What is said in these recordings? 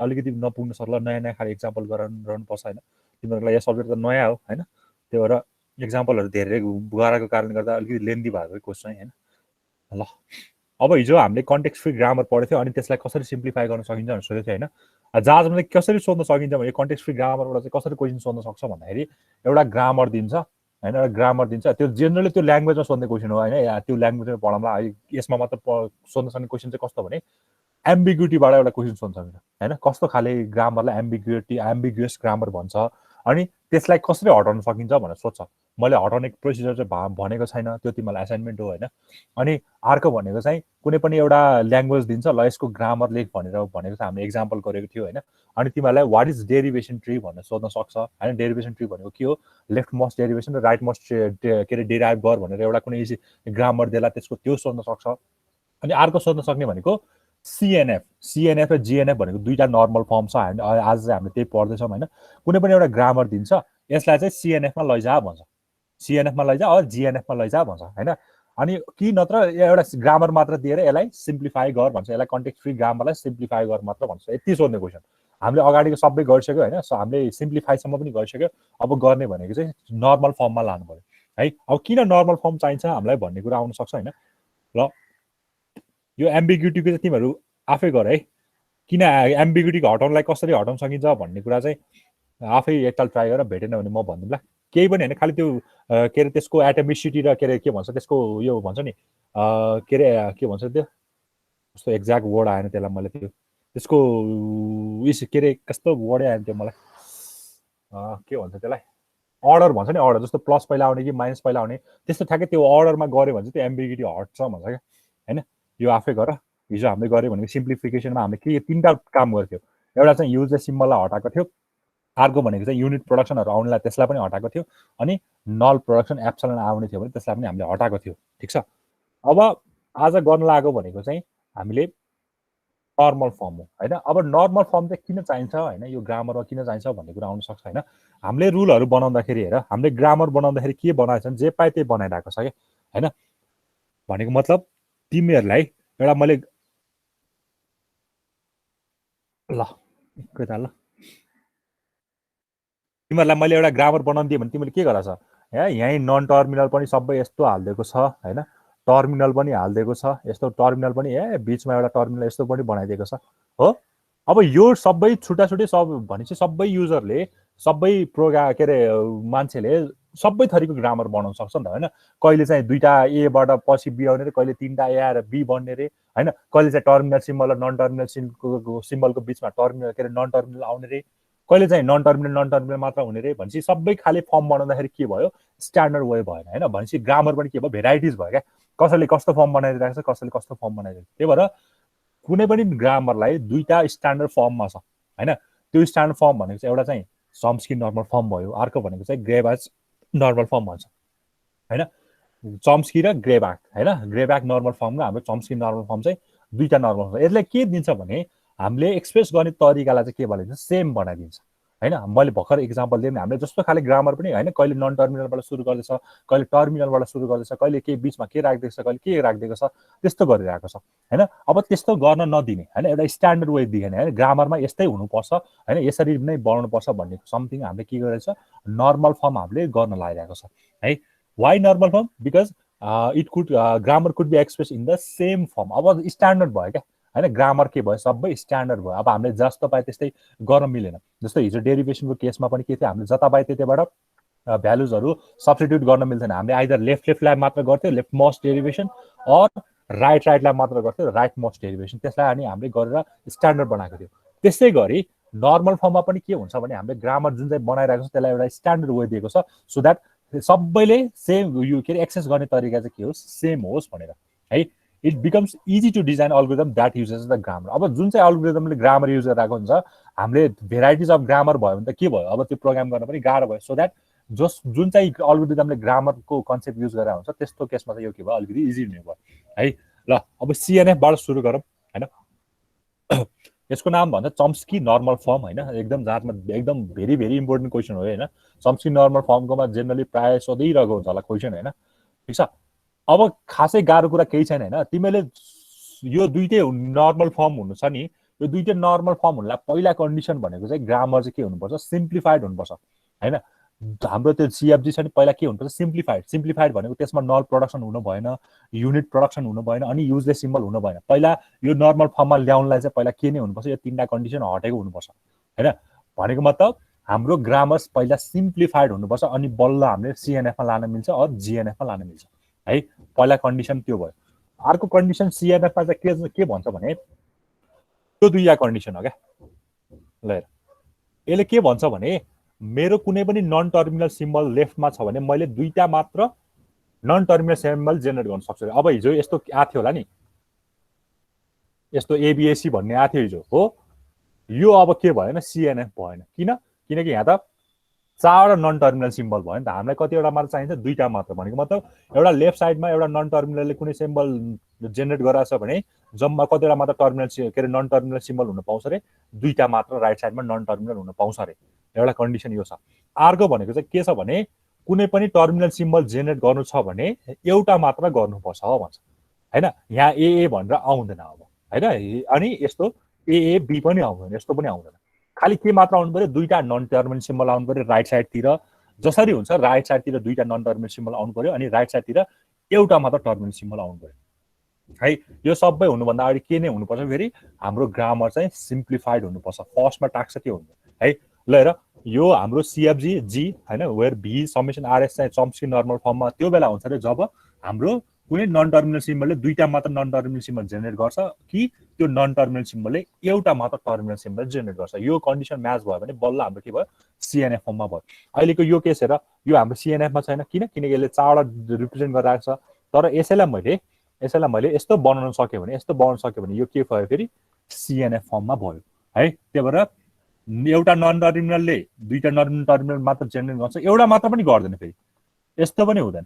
अलिकति नपुग्न सक्ला, नयाँ नयाँ खाले इक्जाम्पल गराउनु पर्छ होइन। तिमीहरूलाई यो सब्जेक्ट त नयाँ हो होइन, त्यही भएर इक्जाम्पलहरू धेरै गराएको कारणले गर्दा अलिकति लेन्दी भएको क्वेसन होइन। ल अब हिजो हामीले कन्टेक्स्ट फ्री ग्रामर पढेको थियो, अनि त्यसलाई कसरी सिम्प्लिफाई गर्न सकिन्छ भनेर सोधेको थियो होइन। जहाजमा चाहिँ कसरी सोध्न सकिन्छ भने कन्टेक्स्ट फ्री ग्रामरबाट चाहिँ कसरी क्वेसन सोध्न सक्छ भन्दाखेरि एउटा ग्रामर दिन्छ होइन, एउटा ग्रामर दिन्छ, त्यो जेनरली त्यो ल्याङ्ग्वेजमा सोध्ने क्वेसन हो होइन, त्यो ल्याङ्ग्वेजमा पढाउँला। यसमा मात्र सोध्न सक्ने क्वेसन चाहिँ कस्तो भने एम्बिग्युटीबाट एउटा क्वेसन सोध्न सकिन्छ होइन, कस्तो खाले ग्रामरलाई एम्बिग्युस ग्रामर भन्छ, अनि त्यसलाई कसरी हटाउन सकिन्छ भनेर सोध्छ। मैले हटाउने प्रोसिजर चाहिँ भनेको छैन, त्यो तिमीलाई असाइनमेन्ट हो होइन। अनि अर्को भनेको चाहिँ कुनै पनि एउटा ल्याङ्ग्वेज दिन्छ, ल यसको ग्रामर लेख भनेर भनेको चाहिँ हामीले एक्जाम्पल गरेको थियो होइन। अनि तिमीहरूलाई वाट इज डेरिभेसन ट्री भनेर सोध्न सक्छ होइन। डेरिभेसन ट्री भनेको के हो, लेफ्ट मोस्ट डेरिभेसन र राइट मोस्ट के अरे डेराइभ गर भनेर एउटा कुनै ग्रामर देला, त्यसको त्यो सोध्न सक्छ। अनि अर्को सोध्न सक्ने भनेको सिएनएफ र जिएनएफ भनेको दुईवटा नर्मल फर्म छ। आज चाहिँ हामीले त्यही पढ्दैछौँ होइन। कुनै पनि एउटा ग्रामर दिन्छ, यसलाई चाहिँ सिएनएफमा लैजा भन्छ, सिएनएफमा लैजा अर जिएनएफमा लैजा भन्छ होइन। अनि कि नत्र एउटा ग्रामर मात्र दिएर यसलाई सिम्प्लिफाई गर भन्छ, यसलाई कन्टेक्स्ट फ्री ग्रामरलाई सिम्प्लिफाई गर मात्र भन्छ। यति सोध्ने क्वेसन हामीले अगाडिको सबै गरिसक्यो होइन, हामीले सिम्प्लिफाईसम्म पनि गरिसक्यो। अब गर्ने भनेको चाहिँ नर्मल फर्ममा लानु पर्यो है। अब किन नर्मल फर्म चाहिन्छ हामीलाई भन्ने कुरा आउन सक्छ होइन। र यो एम्बिग्युटीको चाहिँ तिमीहरू आफै गर है, किन एम्बिग्युटीको हटाउनलाई कसरी हटाउन सकिन्छ भन्ने कुरा चाहिँ आफै एकताल ट्राई गरेर भेटेन भने म भनिदिउँला। केही पनि होइन, खालि त्यो के अरे त्यसको एटोमिसिटी र के अरे के भन्छ त्यसको यो भन्छ नि के अरे के भन्छ त्यो कस्तो एक्ज्याक्ट वर्ड आएन त्यसलाई, मैले त्यो त्यसको उस के अरे कस्तो वर्डै आएन त्यो मलाई, के भन्छ त्यसलाई, अर्डर भन्छ नि, अर्डर जस्तो प्लस पहिला आउने कि माइनस पहिला आउने, त्यस्तो ठ्याक्कै त्यो अर्डरमा गऱ्यो भने चाहिँ त्यो एम्बिग्युटी हट्छ भन्छ क्या होइन। यो आफै गर। हिजो हामीले गऱ्यो भनेको सिम्प्लिफिकेसनमा हामीले के तिनवटा काम गर्थ्यो। एउटा चाहिँ युजलेस सिम्बललाई हटाएको थियो, अर्को भनेको चाहिँ युनिट प्रोडक्सनहरू आउनेलाई त्यसलाई पनि हटाएको थियो, अनि नल प्रोडक्सन एप्सलन आउने थियो भने त्यसलाई पनि हामीले हटाएको थियो। ठिक छ। अब आज गर्न लागेको भनेको चाहिँ हामीले नर्मल फर्म हो होइन। अब नर्मल फर्म चाहिँ किन चाहिन्छ होइन, यो ग्रामरमा किन चाहिन्छ भन्ने कुरा आउन सक्छ होइन। हामीले रुलहरू बनाउँदाखेरि हेर, हामीले ग्रामर बनाउँदाखेरि के बनाएछन्, जे पाए त्यही बनाइरहेको छ क्या होइन। भनेको मतलब तिमीहरूलाई एउटा मैले ल तिमीहरूलाई मैले एउटा ग्रामर बनाउनु दिएँ भने तिमीले के गराछ, यहीँ नन टर्मिनल पनि सबै यस्तो हालिदिएको छ होइन, टर्मिनल पनि हालिदिएको छ, यस्तो टर्मिनल पनि बिचमा एउटा टर्मिनल यस्तो पनि बनाइदिएको छ हो। अब यो सबै छुट्टाछुट्टै सब भनेपछि सबै युजरले सबै के अरे मान्छेले सबै थरीको ग्रामर बनाउन सक्छ नि त होइन। कहिले चाहिँ दुईवटा एबाट पछि बी आउने रे, कहिले तिनवटा ए आएर बी बन्ने रे होइन, कहिले चाहिँ टर्मिनल सिम्बल र नन टर्मिनल सिम्बलको बिचमा टर्मिनल के अरे नन टर्मिनल आउने रे, कहिले चाहिँ नन टर्मिनल मात्र हुने रे। भनेपछि सबै खाले फर्म बनाउँदाखेरि के भयो, स्ट्यान्डर्ड वे भएन होइन। भनेपछि ग्रामर पनि के भयो, भेराइटिज भयो क्या, कसैले कस्तो फर्म बनाइरहेको छ, कसैले कस्तो फर्म बनाइरहेको छ। त्यही भएर कुनै पनि ग्रामरलाई दुईवटा स्ट्यान्डर्ड फर्ममा छ होइन। त्यो स्ट्यान्डर्ड फर्म भनेको चाहिँ एउटा चाहिँ चम्स्की नर्मल फर्म भयो, अर्को भनेको चाहिँ ग्रेबाच नर्मल फर्म भन्छ होइन। चम्स्की र ग्रेब्याक होइन, ग्रेब्याक नर्मल फर्म र हाम्रो चम्स्की नर्मल फर्म चाहिँ दुईवटा नर्मल फर्म। यसले के दिन्छ भने हामीले एक्सप्रेस गर्ने तरिकालाई चाहिँ के बनाइदिन्छ, सेम बनाइदिन्छ होइन। मैले भर्खर इक्जाम्पल दिएँ, हामीले जस्तो खाले ग्रामर पनि होइन, कहिले नन टर्मिनलबाट सुरु गर्दैछ, कहिले टर्मिनलबाट सुरु गर्दैछ, कहिले के बिचमा के राखिदिएको छ, कहिले के राखिदिएको छ, त्यस्तो गरिरहेको छ होइन। अब त्यस्तो गर्न नदिने होइन, एउटा स्ट्यान्डर्ड वे दिने होइन, ग्रामरमा यस्तै हुनुपर्छ होइन, यसरी नै बनाउनुपर्छ भन्ने समथिङ हामीले के गरेको छ, नर्मल फर्म हामीले गर्न लागिरहेको छ है। Why normal form, because it could grammar could be express in the same form. अब स्ट्यान्डर्ड भयो क्या होइन, ग्रामर के भयो, सबै स्ट्यान्डर्ड भयो। अब हामीले जस्तो पाए त्यस्तै गर्न मिलेन। जस्तो हिजो डेरिभेसनको केसमा पनि के थियो, हामीले जता पाए त्यतिबाट भ्यालुजहरू सब्स्टिट्युट गर्न मिल्थेन। हामीले आइदर लेफ्टलाई मात्र गर्थ्यो, लेफ्ट मोस्ट डेरिभेसन, अर राइटलाई मात्र गर्थ्यो, राइट मोस्ट डेरिभेसन। त्यसलाई अनि हामीले गरेर स्ट्यान्डर्ड बनाएको थियो। त्यसै गरी नर्मल फर्ममा पनि के हुन्छ भने हामीले ग्रामर जुन चाहिँ बनाइरहेको छ त्यसलाई एउटा स्ट्यान्डर्ड वे दिएको छ, सो द्याट सबैले सेम यो के अरे एक्सेस गर्ने तरिका चाहिँ के होस्, सेम होस् भनेर है। It becomes easy to design algorithm that uses the grammar. अब जुन चाहिँ अल्गोरिदमले ग्रामर युज गरिरहेको हुन्छ, हामीले भेराइटिज अफ ग्रामर भयो भने त के भयो, अब त्यो प्रोग्राम गर्न पनि गाह्रो भयो। सो द्याट जुन चाहिँ अल्गोरिदमले ग्रामरको कन्सेप्ट युज गरेर हुन्छ त्यस्तो केसमा चाहिँ यो के भयो, अलिकति इजी हुने भयो है। ल अब सिएनएफबाट सुरु गरौँ होइन। यसको नाम भन्छ चम्स्की नर्मल फर्म होइन, एकदम जातमा एकदम भेरी भेरी इम्पोर्टेन्ट क्वेसन हो होइन। चम्स्की नर्मल फर्मकोमा जेनरली प्रायः सोधिरहेको हुन्छ होला क्वेसन होइन। ठिक छ। अब खासै गाह्रो कुरा केही छैन होइन। तिमीले यो दुईटै नर्मल फर्म हुनु छ नि, यो दुईटै नर्मल फर्म हुनलाई पहिला कन्डिसन भनेको चाहिँ ग्रामर चाहिँ के हुनुपर्छ सिम्प्लिफाइड हुनुपर्छ हैन हाम्रो त्यो सिएफजी छ नि पहिला के हुनुपर्छ सिम्प्लिफाइड भनेको त्यसमा नल प्रोडक्सन हुनु भएन युनिट प्रोडक्सन हुनु भएन अनि युजलेस सिम्बल हुनु भएन पहिला यो नर्मल फर्ममा ल्याउनलाई चाहिँ पहिला के नै हुनुपर्छ यो तीनटा कन्डिसन हटेको हुनुपर्छ हैन भनेको मतलब हाम्रो ग्रामर्स पहिला सिम्प्लिफाइड हुनुपर्छ अनि बल्ल हामीले सिएनएफमा लान मिल्छ अर जिएनएफमा लान मिल्छ है पहिला कन्डिसन त्यो भयो अर्को कन्डिसन सिएनएफमा चाहिँ के भन्छ भने त्यो दुईटा कन्डिसन हो क्या ल यसले के भन्छ भने मेरो कुनै पनि नन टर्मिनल सिम्बल लेफ्टमा छ भने मैले दुईटा मात्र नन टर्मिनल सिम्बल जेनेरेट गर्न सक्छु अब हिजो यस्तो आएको थियो होला नि यस्तो एबिएसी भन्ने आएको थियो हिजो हो यो अब के भएन सिएनएफ भएन किनकि यहाँ त चारवटा नन टर्मिनल सिम्बल भयो नि त हामीलाई कतिवटा मात्र चाहिन्छ दुईटा मात्र भनेको मतलब एउटा लेफ्ट साइडमा एउटा नन टर्मिनलले कुनै सिम्बल जेनेरेट गराएको छ भने जम्मा कतिवटा मात्र टर्मिनल के अरे नन टर्मिनल सिम्बल हुन पाउँछ रे दुईटा मात्र राइट साइडमा नन टर्मिनल हुन पाउँछ रे एउटा कन्डिसन यो छ अर्को भनेको चाहिँ के छ भने कुनै पनि टर्मिनल सिम्बल जेनेरेट गर्नु छ भने एउटा मात्र गर्नुपर्छ भन्छ हैन यहाँ एए भनेर आउँदैन अब हैन अनि यस्तो एए बी पनि आउँदैन यस्तो पनि आउँदैन खाली के मात्र आउनु पर्यो दुईटा नन टर्मिनल सिम्बल आउनु पर्यो राइट साइडतिर जसरी हुन्छ राइट साइडतिर दुईटा नन टर्मिनल सिम्बल आउनु पर्यो अनि राइट साइडतिर एउटा मात्र टर्मिनल सिम्बल आउनु पर्यो है यो सबै हुनुभन्दा अगाडि के नै हुनुपर्छ फेरि हाम्रो ग्रामर चाहिँ सिम्प्लिफाइड हुनुपर्छ फर्स्टमा टाक्स त्यो हुन्छ है ल हेर यो हाम्रो सिएफजी जी हैन वेयर भी समेसन आरएस चाहिँ चम्स्की नर्मल फर्ममा त्यो बेला हुन्छ रे जब हाम्रो कुनै नन टर्मिनल सिम्बलले दुईटा मात्र नन टर्मिनल सिम्बल जेनेरेट गर्छ कि त्यो नन टर्मिनल सिम्बलले एउटा मात्र टर्मिनल सिम्बल जेनेरेट गर्छ यो कन्डिसन म्याच भयो भने बल्ल हाम्रो के भयो सिएनएफ फर्ममा भयो अहिलेको यो केस हेर यो हाम्रो सिएनएफमा छैन किनकि यसले चारवटा रिप्रेजेन्ट गरिरहेको छ तर यसैलाई मैले यस्तो बनाउन सक्यो भने यो के भयो फेरि सिएनएफ फर्ममा भयो है त्यही भएर एउटा नन टर्मिनलले दुईटा नन टर्मिनल मात्र जेनेरेट गर्छ एउटा मात्र पनि गर्दैन फेरि यस्तो पनि हुँदैन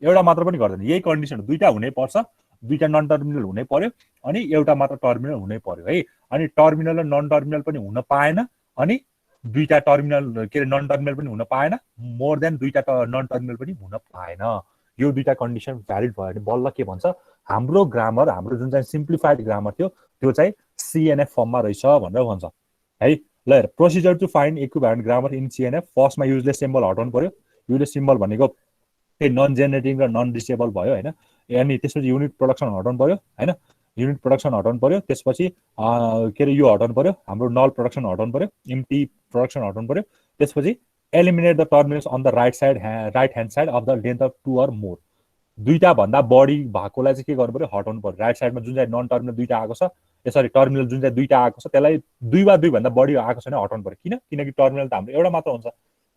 एउटा मात्र पनि गर्दैन यही कन्डिसन दुईटा हुनै पर्छ दुईटा नन टर्मिनल हुनै पर्यो अनि एउटा मात्र टर्मिनल हुनै पर्यो है अनि टर्मिनल र नन टर्मिनल पनि हुन पाएन अनि दुईटा टर्मिनल के अरे नन टर्मिनल पनि हुन पाएन मोर देन दुईटा नन टर्मिनल पनि हुन पाएन यो दुईटा कन्डिसन भ्यालिड भयो भने बल्ल के भन्छ हाम्रो ग्रामर हाम्रो जुन चाहिँ सिम्प्लिफाइड ग्रामर थियो त्यो चाहिँ सिएनएफ फर्ममा रहेछ भनेर भन्छ है ल हेर procedure to find equivalent grammar in CNF फर्स्टमा युजलेस सिम्बल हटाउनु पर्यो युजलेस सिम्बल भनेको त्यही नन जेनेरेटिङ र नन डिसेबल भयो हैन अनि त्यसपछि युनिट प्रोडक्सन हटाउनु पर्यो हैन युनिट प्रोडक्सन हटाउनु पर्यो त्यसपछि के अरे यो हटाउनु पर्यो हाम्रो नल प्रोडक्सन हटाउनु पर्यो एम्प्टी प्रोडक्सन हटाउनु पर्यो त्यसपछि eliminate the terminals on the right hand side of the length of 2 or more दुईटा भन्दा बढी भएकोलाई चाहिँ के गर्नु पर्यो हटाउनु पर्यो राइट साइडमा जुन चाहिँ नन टर्मिनल दुईटा आएको छ सरी टर्मिनल जुन चाहिँ दुईटा आएको छ त्यसलाई 2 वा 2 भन्दा बढी आएको छैन हटाउनु पर्यो किनकि टर्मिनल त हाम्रो एउटा मात्र हुन्छ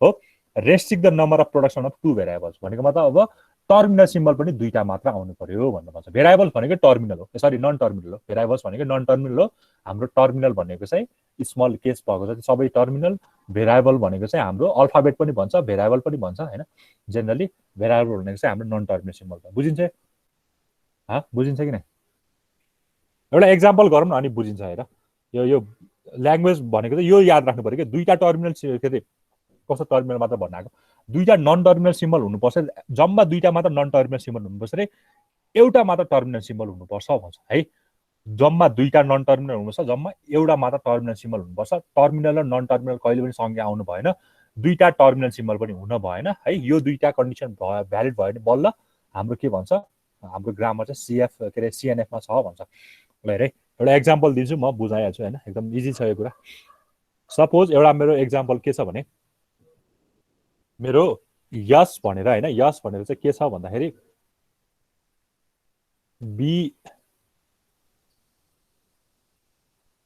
हो restrict the number of production of 2 variables भनेको मतलब अब टर्मिनल सिम्बल पनि दुईटा मात्र आउनु पर्यो भन्नु भन्छ भेरिएबल भनेको टर्मिनल हो सरी नन टर्मिनल हो भेरिएबल्स भनेको नन टर्मिनल हो हाम्रो टर्मिनल भनेको चाहिँ स्मल केस भएको छ सबै टर्मिनल भेरिएबल भनेको चाहिँ हाम्रो अल्फाबेट पनि भन्छ भेरिएबल पनि भन्छ हैन जनरली भेरिएबल भनेको चाहिँ हाम्रो नन टर्मिनल सिम्बल हो बुझिन्छ बुझिन्छ कि नै एउटा एक्जाम्पल गरौँ न अनि बुझिन्छ हेर यो ल्याङ्ग्वेज भनेको चाहिँ यो याद राख्नु पर्यो कि दुईटा टर्मिनल के अरे कस्तो टर्मिनल मात्र भन्न आएको दुईटा नन टर्मिनल सिम्बल हुनुपर्छ जम्मा दुईटा मात्र नन टर्मिनल सिम्बल हुनुपर्छ रे एउटा मात्र टर्मिनल सिम्बल हुनुपर्छ भन्छ है जम्मा दुईटा नन टर्मिनल हुनुपर्छ जम्मा एउटा मात्र टर्मिनल सिम्बल हुनुपर्छ टर्मिनल र नन टर्मिनल कहिले पनि सँगै आउनु भएन दुईटा टर्मिनल सिम्बल पनि हुन भएन है यो दुईटा कन्डिसन भ्यालिड भयो भने बल्ल हाम्रो के भन्छ हाम्रो ग्रामर चाहिँ सिएफ के अरे सिएनएफमा छ भन्छ ल हेर एउटा एक्जाम्पल दिन्छु म बुझाइहाल्छु हैन एकदम इजी छ यो कुरा सपोज एउटा मेरो एक्जाम्पल के छ भने मेरो यस भनेर हैन यस भनेर चाहिँ के छ भन्दाखेरि बी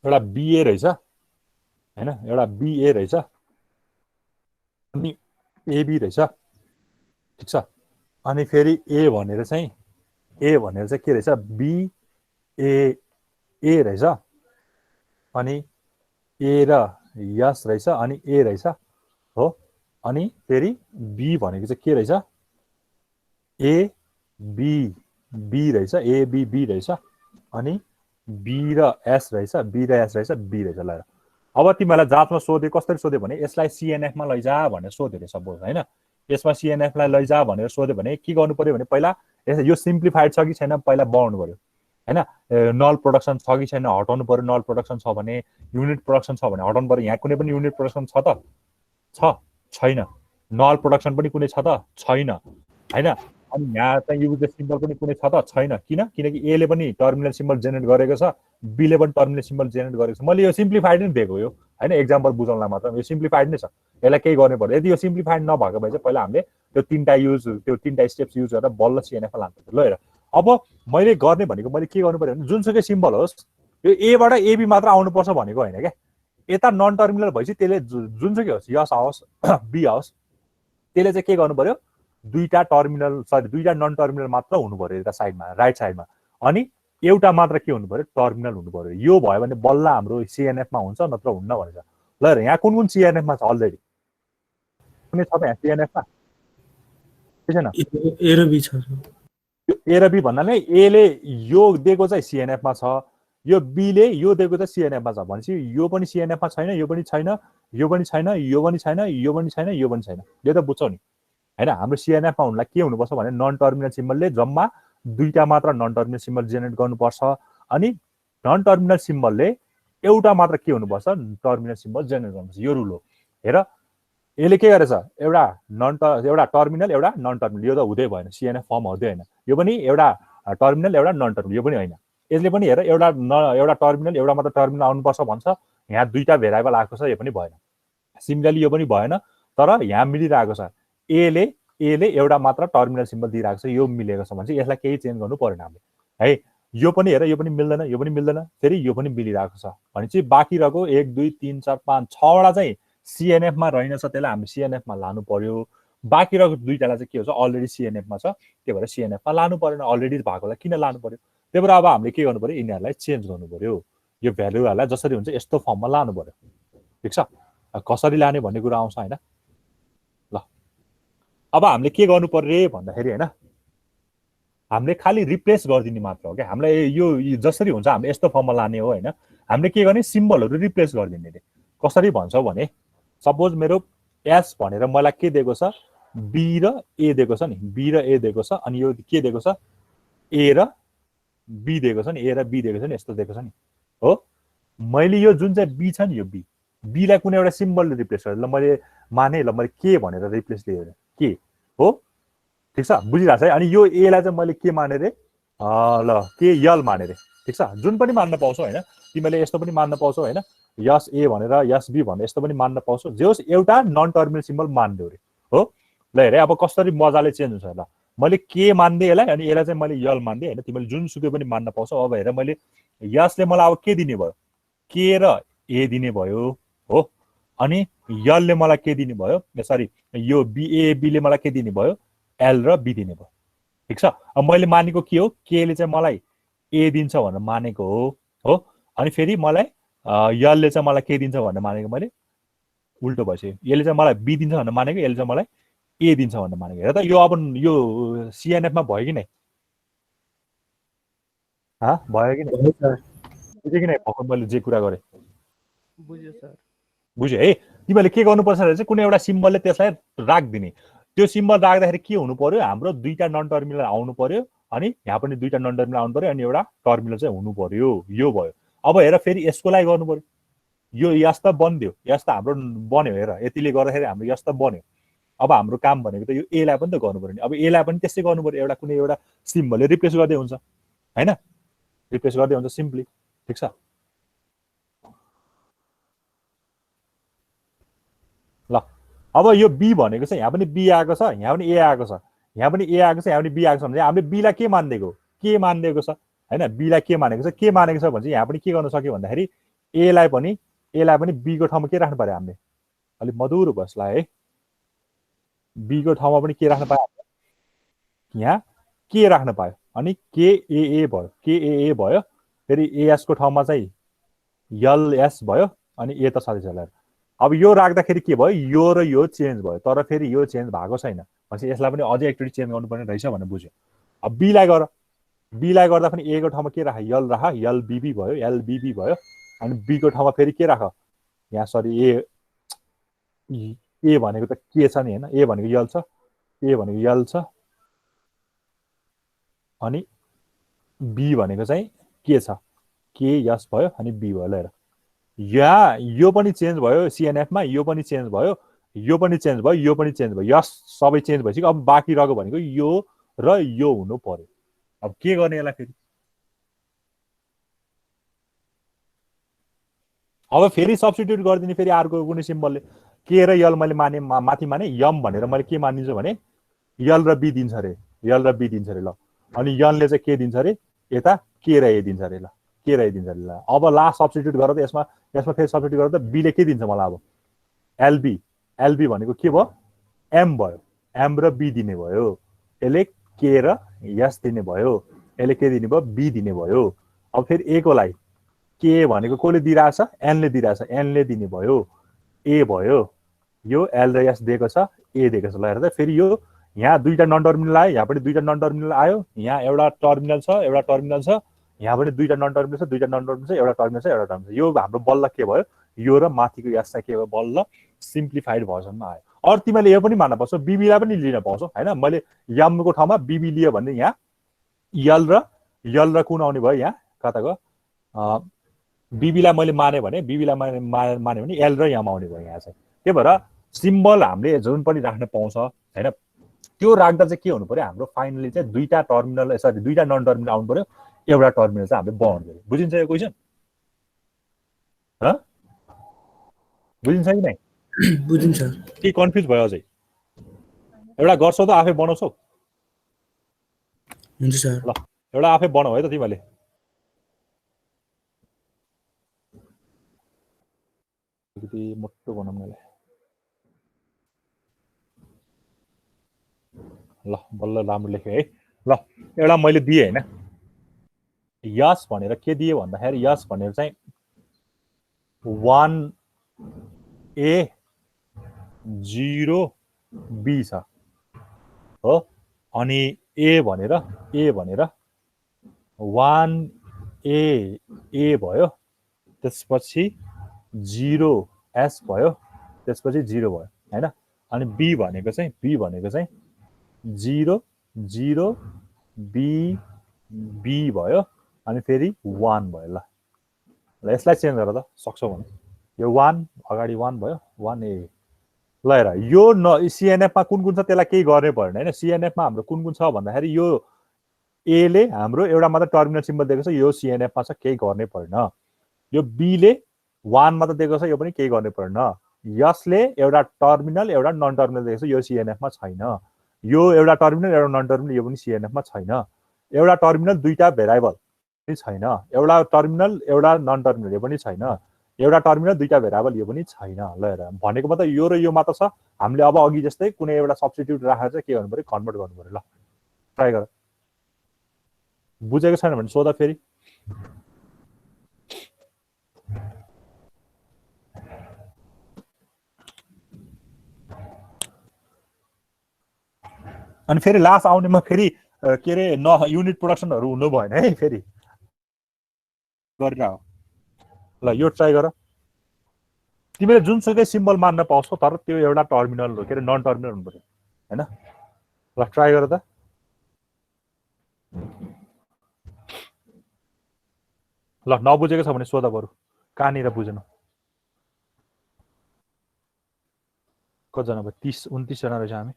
एउटा बीए रहेछ हैन एउटा बीए रहेछ अनि एबी रहेछ ठीक छ अनि फेरि ए भनेर चाहिँ के रहेछ बी ए रहेछ अनि ए र यस रहेछ अनि ए रहेछ हो अनि फेरि बी भनेको चाहिँ के रहेछ ए बी रहेछ ए बी रहेछ अनि बी र एस रहेछ बी रहेछ ल अब तिमीलाई जाँचमा सोधे कसरी सोध्यो भने यसलाई सिएनएफमा लैजा भनेर सोध्यो रे सपोज हैन यसमा सिएनएफलाई लैजा भनेर सोध्यो भने के गर्नु पर्यो भने पहिला यो सिम्प्लिफाइड छ कि छैन पहिला बनाउनु पर्यो हैन। नल प्रोडक्सन छ कि छैन हटाउनु पर्यो, नल प्रोडक्सन छ भने, युनिट प्रोडक्सन छ भने हटाउनु पर्यो। यहाँ कुनै पनि युनिट प्रोडक्सन छ त? छैन। नल प्रोडक्सन पनि कुनै छ त? छैन, हैन। अनि यहाँ चाहिँ युज सिम्बल पनि कुनै छ त? छैन। किनकि एले पनि टर्मिनल सिम्बल जेनेरेट गरेको छ, बीले पनि टर्मिनल सिम्बल जेनेरेट गरेको छ। मैले यो सिम्प्लिफाइड नै दिएको यो, हैन, एक्जाम्पल बुझाउनलाई मात्र। यो सिम्प्लिफाइड नै छ, यसलाई केही गर्नु पर्यो। यदि यो सिम्प्लिफाइड नभएको भए चाहिँ पहिला हामीले त्यो तीनटा स्टेप्स युज गरेर बल्ल सिएनएफमा लानुपर्छ। ल हेर, अब मैले गर्ने भनेको मैले के गर्नु पर्यो भने जुनसुकै सिम्बल होस् यो एबाट एबी मात्र आउनुपर्छ भनेको होइन क्या। यता नन टर्मिनल भएपछि त्यसले जुनसुकै होस्, यस आओस् बी आओस्, त्यसले चाहिँ के गर्नु पर्यो, दुईटा नन टर्मिनल मात्र हुनु पर्यो यता साइडमा, राइट साइडमा। अनि एउटा मात्र के हुनु पर्यो, टर्मिनल हुनु पर्यो। यो भयो भने बल्ल हाम्रो सिएनएफमा हुन्छ, नत्र हुन्न भनेर। ल हेर, यहाँ कुन कुन सिएनएफमा छ अलरेडी? कुनै छ त यहाँ सिएनएफमा? छैन। ए र बी छ। ए र बी भन्नाले एले यो दिएको चाहिँ सिएनएफमा छ, यो बीले यो दिएको चाहिँ सिएनएफमा छ भनेपछि यो पनि सिएनएफमा छैन, यो पनि छैन, यो पनि छैन, यो पनि छैन, यो पनि छैन, यो पनि छैन। यो त बुझ्छौ नि, हैन। हाम्रो सिएनएफमा हुनलाई के हुनुपर्छ भने नन टर्मिनल सिम्बलले जम्मा दुईटा मात्र नन टर्मिनल सिम्बल जेनेरेट गर्नुपर्छ। अनि नन टर्मिनल सिम्बलले एउटा मात्र के हुनुपर्छ, टर्मिनल सिम्बल जेनेरेट गर्नुपर्छ। यो रुल हो। हेर, यसले के गरेछ, एउटा टर्मिनल एउटा नन टर्मिनल, यो त हुँदै भएन, सिएनएफ फर्म हुँदै होइन। यो पनि एउटा टर्मिनल एउटा नन टर्मिनल, यो पनि होइन। यसले पनि हेर, एउटा टर्मिनल एउटा मात्र टर्मिनल आउनुपर्छ भन्छ, यहाँ दुईटा भेरिएबल आएको छ, यो पनि भएन। सिमिलरली यो पनि भएन, तर यहाँ मिलिरहेको छ। एले एउटा मात्र टर्मिनल सिम्बल दिइरहेको छ, यो मिलेको छ भने चाहिँ यसलाई केही चेन्ज गर्नु परेन हामीले, है। यो पनि हेर, यो पनि मिल्दैन, यो पनि मिल्दैन, फेरि यो पनि मिलिरहेको छ भनेपछि बाँकी रहेको 1 2 3 4 5 6वटा चाहिँ सिएनएफमा रहेनछ, त्यसलाई हामीले सिएनएफमा लानु पर्यो। बाँकी रहेको दुईटालाई चाहिँ के हुन्छ, अलरेडी सिएनएफमा छ, त्यही भएर सिएनएफमा लानु परेन। अलरेडी भएकोलाई किन लानु पर्यो? त्यही भएर अब हामीले के गर्नु पर्यो, यिनीहरूलाई चेन्ज गर्नु पर्यो। यो भ्यालुहरूलाई जसरी हुन्छ यस्तो फर्ममा लानु पर्यो, ठिक छ। कसरी लाने भन्ने कुरा आउँछ, होइन। ल, अब हामीले के गर्नु पर्यो भन्दाखेरि, होइन, हामीले खालि रिप्लेस गरिदिने मात्र हो क्या। हामीलाई यो जसरी हुन्छ हामीले यस्तो फर्ममा लाने हो, होइन। हामीले के गर्ने, सिम्बलहरू रिप्लेस गरिदिने। कसरी भन्छौ भने सपोज मेरो एस भनेर मलाई के दिएको छ, बी र ए दिएको छ नि, बी र ए दिएको छ। अनि यो के दिएको छ, ए र बी दिएको छ नि, ए र बी दिएको छ नि, यस्तो दिएको छ नि, हो। मैले यो जुन चाहिँ बी छ नि, यो बीलाई कुनै एउटा सिम्बलले रिप्लेस गरेँ। ल मैले माने, ल मैले के भनेर रिप्लेस दिएँ, के हो, ठिक छ, बुझिरहेको छ है। अनि यो एलाई चाहिँ मैले के माने रे, ल के यल माने रे, ठिक छ। जुन पनि मान्न पाउँछौ, होइन। तिमीले यस्तो पनि मान्न पाउँछौ, होइन, यस ए भनेर यस बी भनेर यस्तो पनि मान्न पाउँछौ। जे होस् एउटा नन टर्मिनल सिम्बल मानिदियो रे, हो। ल हेरे, अब कसरी मजाले चेन्ज हुन्छ। ल मैले के मान्दिएँ यसलाई, अनि यसलाई चाहिँ मैले यल मान्दिएँ, होइन। तिमीले जुनसुकै पनि मान्न पाउँछौ। अब हेर, मैले यसले मलाई अब के दिने भयो, के र ए दिने भयो, हो। अनि यलले मलाई के दिने भयो, सरी, यो बीले मलाई के दिने भयो, एल र बी दिने भयो, ठिक छ। अब मैले मानेको के हो, केले चाहिँ मलाई ए दिन्छ भनेर मानेको हो। अनि फेरि मलाई यलले चाहिँ मलाई के दिन्छ भनेर मानेको, मैले उल्टो भइसक्यो। यसले चाहिँ मलाई बी दिन्छ भनेर मानेको, यसले चाहिँ मलाई ए दिन्छ भनेर मानेको। हेर त, यो अब यो सिएनएफमा भयो कि नै, भयो कि नै, बुझ्यो कि नै भर्खर मैले जे कुरा गरेँ? बुझ्यो सर, बुझ्यो है। तिमीले के गर्नुपर्छ भने चाहिँ कुनै एउटा सिम्बलले त्यसलाई राखिदिने। त्यो सिम्बल राख्दाखेरि के हुनु पर्यो, हाम्रो दुईटा नन टर्मिनल आउनु पर्यो, अनि यहाँ पनि दुईटा नन टर्मिनल आउनु पर्यो, अनि एउटा टर्मिनल चाहिँ हुनु पर्यो। यो भयो। अब हेर, फेरि यसको लागि गर्नु पर्यो। यो यस त बनिदियो, यस त हाम्रो बन्यो। हेर, यतिले गर्दाखेरि हाम्रो यस त बन्यो। अब हाम्रो काम भनेको त यो एलाई पनि त गर्नु पर्यो नि। अब एलाई पनि त्यसै गर्नु पर्यो, एउटा कुनै एउटा सिम्बलले रिप्लेस गर्दै हुन्छ, होइन। रिप्लेस गर्दै हुन्छ सिम्पली, ठिक छ। ल, अब यो बी भनेको चाहिँ यहाँ पनि बी आएको छ, यहाँ पनि ए आएको छ, यहाँ पनि ए आएको छ, यहाँ पनि बी आएको छ भने हामीले बीलाई के मानिदिएको, के मानिदिएको छ, होइन। बीलाई के मानेको छ, के मानेको छ भने चाहिँ यहाँ पनि के गर्न सक्यो भन्दाखेरि एलाई पनि बीको ठाउँमा के राख्नु पर्यो हामीले, अलिक मधुरो बस्ला है। बीको ठाउँमा पनि के राख्नु पायो, यहाँ के राख्न पायो, अनि केएए भयो, केएए भयो। फेरि एएसको ठाउँमा चाहिँ एलएस भयो, अनि ए त सधैँ छ। अब यो राख्दाखेरि के भयो, यो र यो चेन्ज भयो, तर फेरि यो चेन्ज भएको छैन भनेपछि यसलाई पनि अझै एकचोटि चेन्ज गर्नुपर्ने रहेछ भनेर बुझ्यो। अब बीलाई गर्दा पनि ए को ठाउँमा के राख, यल राख, एलबिबी भयो, एलबिबी भयो। अनि बीको ठाउँमा फेरि के राख, यहाँ सरी ए भनेको त के छ नि, होइन। ए भनेको यल छ, ए भनेको यल छ, अनि बी भनेको चाहिँ के छ, के यस भयो अनि बी भयो। ल हेर, यहाँ यो पनि चेन्ज भयो सिएनएफमा, यो पनि चेन्ज भयो, यो पनि चेन्ज भयो, यो पनि चेन्ज भयो, यस सबै चेन्ज भइसक्यो। अब बाँकी रहेको भनेको यो र यो हुनु पर्यो। अब के गर्ने यसलाई फेरि? अब फेरि सब्स्टिट्युट गरिदिने फेरि अर्को कुनै सिम्बलले। के र यल मैले माने माथि माने यम भनेर मैले के मानिदिन्छु भने यल र बी दिन्छ अरे, यल र बी दिन्छ अरे। ल अनि यनले चाहिँ के दिन्छ अरे, यता के र ए दिन्छ अरे। ल के र ए दिन्छ अरे। ल अब लास्ट सब्स्टिट्युट गरेर यसमा यसमा फेरि सब्स्टिट्युट गरेर बीले के दिन्छ मलाई? अब एलबी, एलबी भनेको के भयो? एम भयो, एम र बी दिने भयो। यसले के र यस दिने भयो, यसले के दिने भयो? बी दिने भयो। अब फेरि ए को लागि के भनेको कसले दिइरहेछ? एनले दिइरहेछ, एनले दिने भयो, ए भयो। यो एल र एस दिएको छ, ए दिएको छ। ल हेर्दा फेरि यो यहाँ दुईटा नन टर्मिनल आयो, यहाँ पनि दुईटा नन टर्मिनल आयो, यहाँ एउटा टर्मिनल छ, एउटा टर्मिनल छ, यहाँ पनि दुईटा नन टर्मिनल छ, दुईटा नन टर्मिनल छ, एउटा टर्मिनल छ, एउटा टर्मिनल छ। यो हाम्रो बल्ल के भयो? यो र माथिको यस चाहिँ के भयो? बल्ल सिम्प्लिफाइड भर्सनमा आयो। अरू तिमीले यो पनि मान्न पाउँछौ, बिबीलाई पनि लिन पाउँछौ होइन। मैले यमको ठाउँमा बिबी लियो भने यहाँ यल र कुन आउने भयो? यहाँ कता गयो? बिबीलाई मैले माने भने, बिबीलाई माने भने एल र यम आउने भयो यहाँ चाहिँ। त्यही भएर सिम्बल हामीले जुन पनि राख्न पाउँछ होइन, त्यो राख्दा चाहिँ के हुनु पर्यो? हाम्रो फाइनली चाहिँ दुईटा टर्मिनल, सरी दुईटा नन टर्मिनल आउनु पर्यो, एउटा टर्मिनल चाहिँ हामीले बनाउनु पर्यो। बुझिन्छ यो क्वेसन? बुझिन्छ कि नै? बुझिन्छ। के कन्फ्युज भयो अझै? एउटा गर्छौ त आफै बनाउँछौ? हुन्छ सर। ल एउटा आफै बनाऊ है त तिमीले। मोटो बनाउँ मलाई। ल बल्ल राम्रो लेखेँ है। ल एउटा मैले दिएँ होइन, यस भनेर के दिएँ भन्दाखेरि यस भनेर चाहिँ 1A 0B छ हो। अनि ए भनेर 1A भयो, त्यसपछि 0S भयो, त्यसपछि 0 भयो होइन। अनि बी भनेको चाहिँ 0 0 B B भयो, अनि फेरि 1 भयो। ल यसलाई चेन्ज गर त सक्छौ भने। यो 1 अगाडि 1 भयो, 1A। ल हेर यो सिएनएफमा कुन कुन छ त्यसलाई केही गर्नै परेन होइन। सिएनएफमा हाम्रो कुन कुन छ भन्दाखेरि यो एले हाम्रो एउटा मात्र टर्मिनल सिम्बल दिएको छ, यो सिएनएफमा छ, केही गर्नै परेन। यो बीले 1 मात्र दिएको छ, यो पनि केही गर्नै परेन। यसले एउटा टर्मिनल एउटा नन टर्मिनल दिएको छ, यो सिएनएफमा छैन। यो एउटा टर्मिनल एउटा नन टर्मिनल, यो पनि सिएनएफमा छैन। एउटा टर्मिनल दुईटा भेरिएबल पनि छैन, एउटा टर्मिनल एउटा नन टर्मिनल, यो पनि छैन। एउटा टर्मिनल दुईटा भेरिएबल, यो पनि छैन। ल हेर भनेको मतलब यो र यो मात्र छ। हामीले अब अघि जस्तै कुनै एउटा सब्स्टिट्युट राखेर चाहिँ के गर्नु पर्यो? कन्भर्ट गर्नु पर्यो। ल ट्राई गर। बुझेको छैन भने सोध फेरि। अनि फेरि लास्ट आउनेमा फेरि के अरे युनिट प्रोडक्सनहरू हुनु भएन है फेरि गरेर। ल यो ट्राई गर। तिमीले जुनसुकै सिम्बल मान्न पाउँछौ, तर त्यो एउटा टर्मिनल हो, के अरे नन टर्मिनल हुनु पर्यो होइन। ल ट्राई गर त। ल नबुझेको छ भने सोध बरु, कहाँनिर बुझेन? कतिजना भयो? 30-29 जना रहेछ हामी।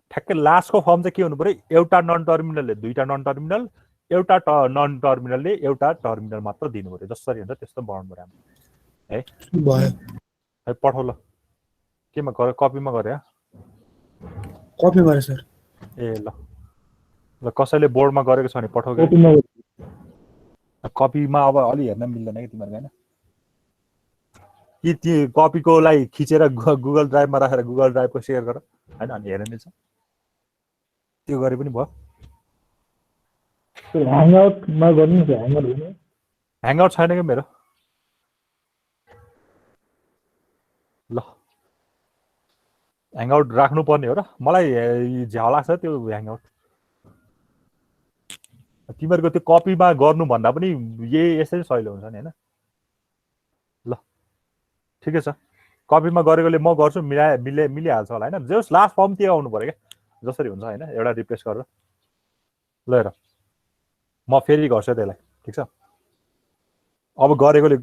ठ्याक्कै लास्टको फर्म चाहिँ के हुनु पर्यो? एउटा नन टर्मिनलले दुईटा नन टर्मिनल, एउटा नन टर्मिनलले एउटा टर्मिनल मात्र दिनु पर्यो। जसरी हुन्छ त्यस्तो बनाउनु पर्यो है। है पठाउ ल। केमा गर? कपीमा गरे? कपी गरे सर। ए ल ल कसैले बोर्डमा गरेको छ भने पठाउ। कपीमा अब अलि हेर्न मिल्दैन कि तिमीहरूको होइन। कि ती कपीको लागि खिचेर गुगल ड्राइभमा राखेर गुगल ड्राइभको सेयर गर होइन, अनि हेर्न मिल्छ। त्यो गरे पनि भयो। ह्याङआउटमा गर्नु न। ह्याङआउट छैन कि मेरो। ल ह्याङआउट राख्नुपर्ने हो र। मलाई झ्याउ लाग्छ त्यो ह्याङआउट। तिमीहरूको त्यो कपीमा गर्नुभन्दा पनि यही यसरी सहिलो हुन्छ नि होइन। ल ठिकै छ। कपीमा गरेकोले म गर्छु मिलिहाल्छ होला होइन जस लास्ट फर्म त्यो आउनु पर्यो क्या जसरी हुन्छ होइन एउटा रिप्लेस गरेर ल हेर म फेरि गर्छु त्यसलाई ठिक छ अब गरेकोले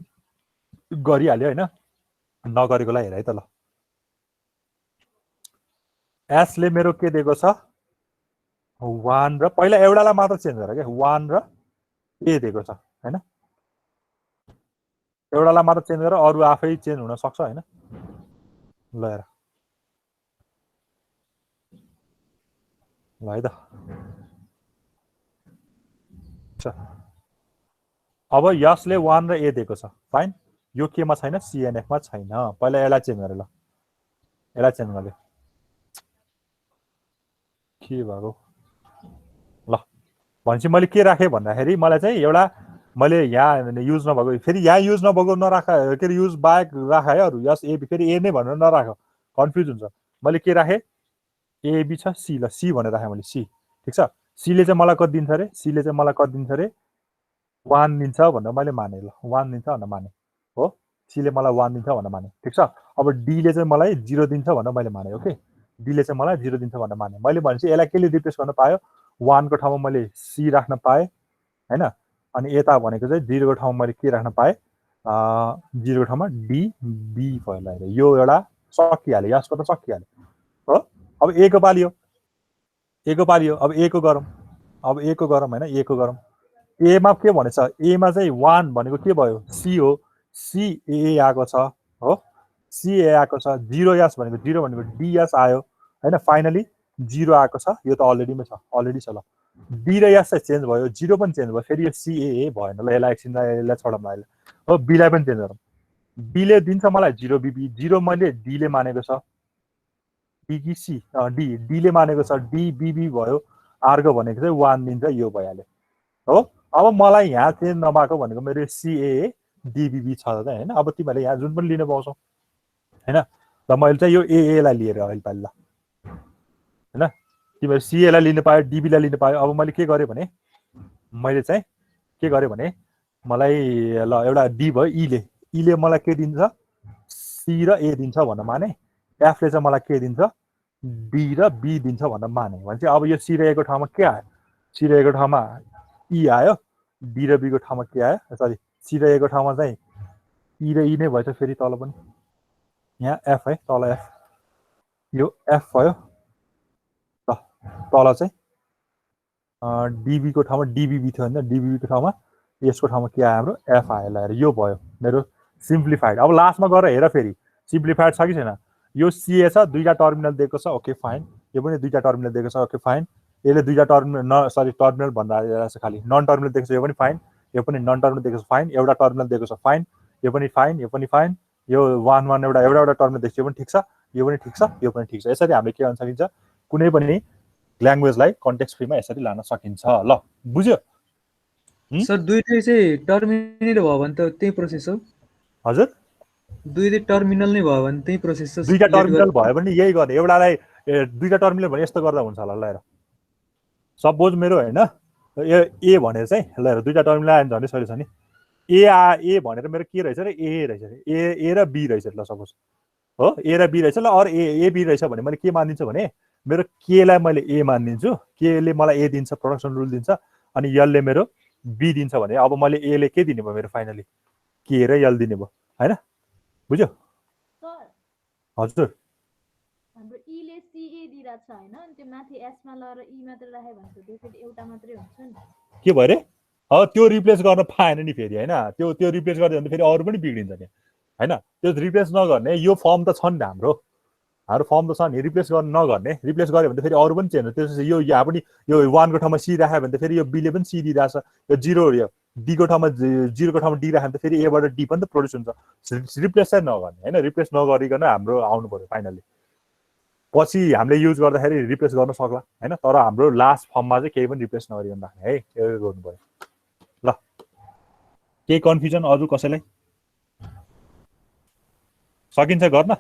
गरिहाल्यो होइन नगरेकोलाई हेर है त ल एसले मेरो के दिएको छ 1 र पहिला एउटालाई मात्र चेन्ज गर क्या 1 र ए दिएको छ होइन एउटालाई मात्र चेन्ज गरेर अरू आफै चेन्ज हुन सक्छ होइन ल हेर ल है त अब यसले 1 र ए दिएको छ फाइन यो केमा छैन सिएनएफमा छैन पहिला यसलाई चेन्ज गरे ल यसलाई चेन्ज गरे के भएको ल भनेपछि मैले के राखेँ भन्दाखेरि मलाई चाहिँ एउटा मैले यहाँ युज नभएको फेरि यहाँ युज नभएको नराख के अरे युज बाहेक राख है अरू यस ए फेरि ए नै भनेर नराख कन्फ्युज हुन्छ मैले के राखेँ एबी छ सी ल सी भनेर राखेँ मैले सी ठिक छ सीले चाहिँ मलाई कति दिन्छ अरे सीले चाहिँ मलाई कति दिन्छ अरे 1 दिन्छ भनेर मैले माने ल 1 दिन्छ भनेर माने हो सीले मलाई 1 दिन्छ भनेर माने ठिक छ अब डीले चाहिँ मलाई 0 दिन्छ भनेर मैले माने ओके डीले चाहिँ मलाई 0 दिन्छ भनेर माने मैले भनेपछि यसलाई केले रिप्लेस गर्न पायो 1 को ठाउँमा मैले सी राख्न पाएँ हैन अनि यता भनेको चाहिँ 0 को ठाउँमा मैले के राख्न पाएँ 0 को ठाउँमा डी बी भयो यो एउटा सकिहाल्यो यसको त सकिहाल्यो हो अब ए को पालियो अब ए को गरौँ हैन ए को गरौँ एमा के भनेछ एमा चाहिँ 1 भनेको के भयो सी हो सी ए आएको छ हो सी ए आएको छ 0 यस भनेको 0 भनेको डी यस आयो हैन फाइनली 0 आएको छ यो त अलरेडी छ ल डी र यस चाहिँ चेन्ज भयो 0 पनि चेन्ज भयो फेरि यो सी ए भएन ल यसलाई एकछिन यसलाई छोडौँ ल हो बी लाई पनि चेन्ज गरौँ बी ले दिन्छ मलाई 0 बीबी 0 मैले डी ले मानेको छ डी कि सी डी डी ले मानेको छ डी बीबी भयो अर्को भनेको चाहिँ 1 दिन्छ यो भइहाल्यो हो अब मलाई यहाँ चेन्ज नभएको भनेको मेरो सिए डिबिबी छ त हैन अब तिमीले यहाँ जुन पनि लिन पाउँछौ हैन र मैले चाहिँ यो एए लाई लिएर अहिले पालि ल हैन तिमीले सिए लाई लिन पायो डिबी लाई लिन पायो अब मैले के गरे भने मैले चाहिँ के गरे भने मलाई ल एउटा डी भयो ई ले मलाई के दिन्छ सी र ए दिन्छ भनेर माने एफ ले चाहिँ मलाई के दिन्छ डी र बी दिन्छ भनेर माने भनेपछि अब यो सी र ए को ठाउँमा के आयो सी र ए को ठाउँमा ई आयो डी र बी को ठाउँमा के आयो सरी सी र ए को ठाउँमा चाहिँ ई र ई नै भएछ फेरि तल पनि यहाँ एफ है तल एफ यो एफ भयो ल तल चाहिँ डिबी को ठाउँमा डिबिबी थियो हैन डिबिबी को ठाउँमा यसको ठाउँमा के आयो हाम्रो एफ आयो ल यो भयो मेरो सिम्प्लिफाइड अब लास्टमा गएर हेर फेरि सिम्प्लिफाइड छ कि छैन यो सीए छ दुईटा टर्मिनल दिएको छ ओके फाइन यो पनि दुईटा टर्मिनल दिएको छ ओके फाइन यसले दुईटा टर्मिनल टर्मिनल भन्दा रहेछ खाली नन टर्मिनल दिएको छ यो पनि फाइन यो पनि नन टर्मिनल दिएको छ फाइन एउटा टर्मिनल दिएको छ फाइन यो पनि फाइन यो 1 1 एउटा टर्मिनल दिएको छ यो पनि ठिक छ यो पनि ठिक छ यो पनि ठिक छ यसरी हामीले के गर्न सकिन्छ कुनै पनि ल्याङ्ग्वेजलाई कन्टेक्स्ट फ्रीमा यसरी लान सकिन्छ ल बुझ्यो सर दुईटै चाहिँ टर्मिनल भयो भने त त्यही प्रोसेस हो हजुर दुईटै टर्मिनल नै भयो भने त्यही प्रोसेस हो दुईटा टर्मिनल भयो भने यही गर्ने एउटालाई दुईटा टर्मिनल भने यस्तो गर्दा हुन्छ होला ल हेर सपोज मेरो हैन ए भनेर चाहिँ ल हेर दुईटा टर्मिनल आयो भने झन् सही छ नि ए भनेर मेरो के रहेछ र ए रहेछ ए र बी रहेछ ल सपोज हो ए र बी रहेछ ल अर ए बी रहेछ भने मैले के मानिदिन्छु भने मेरो के लाई मैले ए मानिदिन्छु के ले मलाई ए दिन्छ प्रोडक्सन रुल दिन्छ अनि यल ले मेरो बी दिन्छ भने अब मैले ए ले के दिने भयो मेरो फाइनली के र यल दिने भयो हैन बुझ्यो सर हजुर हाम्रो ई ले सीए दिरा छ हैन अनि त्यो माथि एस मा ल र ई मात्र राखे भने त फेरि एउटा मात्रै हुन्छ नि के भयो रे त्यो रिप्लेस गर्न पाएन नि फेरि हैन त्यो रिप्लेस गर्दै भने फेरि अरू पनि बिग्रिन्छ नि हैन त्यो रिप्लेस नगर्ने यो फर्म त छ नि हाम्रो फर्म त छ नि रिप्लेस गर्न नगर्ने रिप्लेस गर्यो भने त फेरि अरू पनि चेन्ज हुन्छ त्यसपछि यो यहाँ पनि यो 1 को ठाउँमा सी राख्यो भने त फेरि यो बी ले पनि सी दिइरहेछ यो 0 यो डी को ठाउँमा 0 को ठाउँमा डी राख्यो भने त फेरि ए बाट डी पनि त प्रोड्युस हुन्छ रिप्लेस चाहिँ नगर्ने हैन रिप्लेस नगरिकन हाम्रो आउनु पर्यो फाइनली पछि हामीले युज गर्दाखेरि रिप्लेस गर्न सक्ला हैन तर हाम्रो लास्ट फर्ममा चाहिँ केही पनि रिप्लेस नगरिकन राख्ने है यो गर्नु पर्यो ल केही कन्फ्युजन अझ कसैलाई सकिन्छ गर्न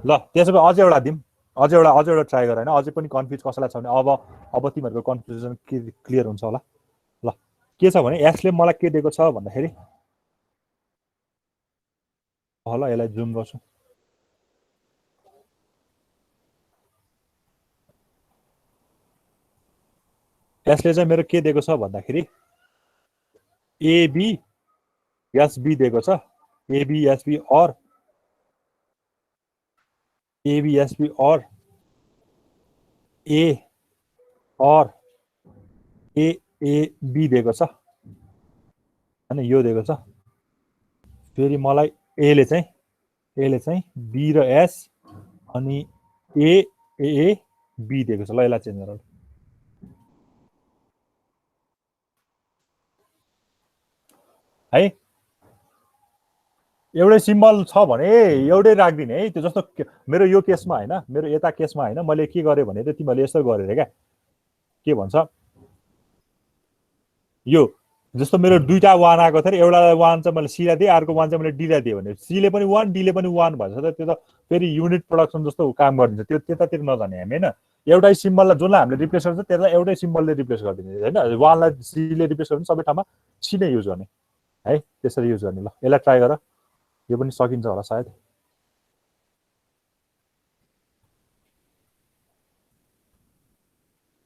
ल त्यसो भए अझ एउटा ट्राई गर हैन अझै पनि कन्फ्युज कसैलाई छ भने अब तिमीहरुको कन्फ्युजन क्लियर हुन्छ होला ल के छ भने एस ले मलाई के दिएको छ भन्दाखेरि ल यसलाई जुम गर्छु यसले चाहिँ मेरो के दिएको छ भन्दाखेरि एबी एसबी दिएको छ एबी एसबी और एबी एसबी और ए और एबी दिएको छ हैन यो दिएको छ फेरि मलाई एले चाहिँ बी र एस अनि ए बी दिएको छ ल यसलाई चेन्ज गरौँ है एउटै सिम्बल छ भने एउटै राख्दिने है त्यो जस्तो मेरो यो केसमा हैन मेरो यता केसमा हैन मैले के गरे भने त तिमीहरूले यस्तो गरेर क्या के भन्छ यो जस्तो मेरो दुईटा 1 आएको थियो एउटा 1 चाहिँ मैले सी लाई दिए अर्को 1 चाहिँ मैले डी लाई दिए भने सी ले पनि 1 डी ले पनि 1 भन्छ त त्यो त फेरि युनिट प्रोडक्सन जस्तो काम गरिदिन्छ त्यो त्यतातिर नजाने हामी हैन एउटै सिम्बललाई जुनलाई हामीले रिप्लेस गर्छ त्यसलाई एउटै सिम्बलले रिप्लेस गरिदिने हैन 1 लाई सी ले रिप्लेस गर्ने सबै ठाउँमा सी नै युज गर्ने है त्यसरी युज गर्ने ल यसलाई ट्राई गर यो पनि सकिन्छ होला सायद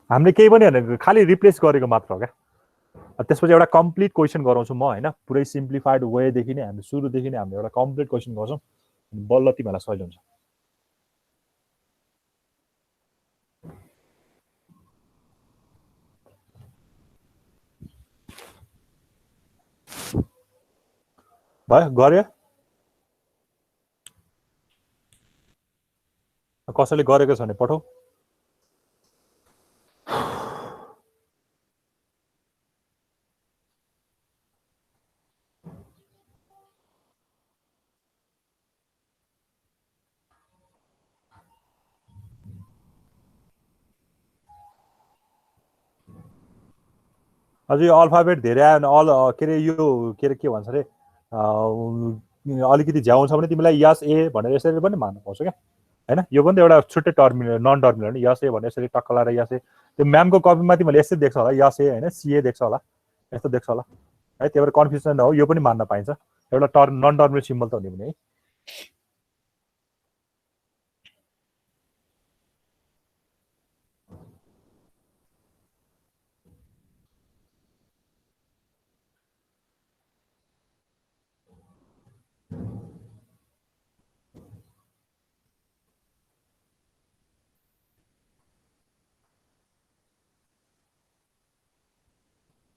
हामीले केही पनि हैन खाली रिप्लेस गरेको मात्र हो क्या त्यसपछि एउटा कम्प्लिट क्वेशन गराउँछु म हैन पुरै सिम्प्लिफाइड वे देखि नै हामी सुरुदेखि नै हामीले एउटा कम्प्लिट क्वेशन गर्छौं बल्ल तिमीलाई सजिलो हुन्छ भयो गर्यो कसैले गरेको छ भने पठाऊ अझै अल्फाबेट धेरै आयो भने अल के अरे यो के भन्छ अरे अलिकति झ्याउँछ भने तिमीलाई यस ए भनेर यसरी पनि मान्न पाउँछ क्या हैन यो पनि त एउटा छुट्टै टर्मिनल नन टर्मिनल नि यस ए भनेर यसरी टक्क लाएर यस ए त्यो म्यामको कपीमा तिमीले यसरी देख्छ होला यस ए हैन सीए देख्छ होला यस्तो देख्छ होला है त्यही भएर कन्फ्युजन हो यो पनि मान्न पाइन्छ एउटा नन टर्मिनल सिम्बल त हुने पनि है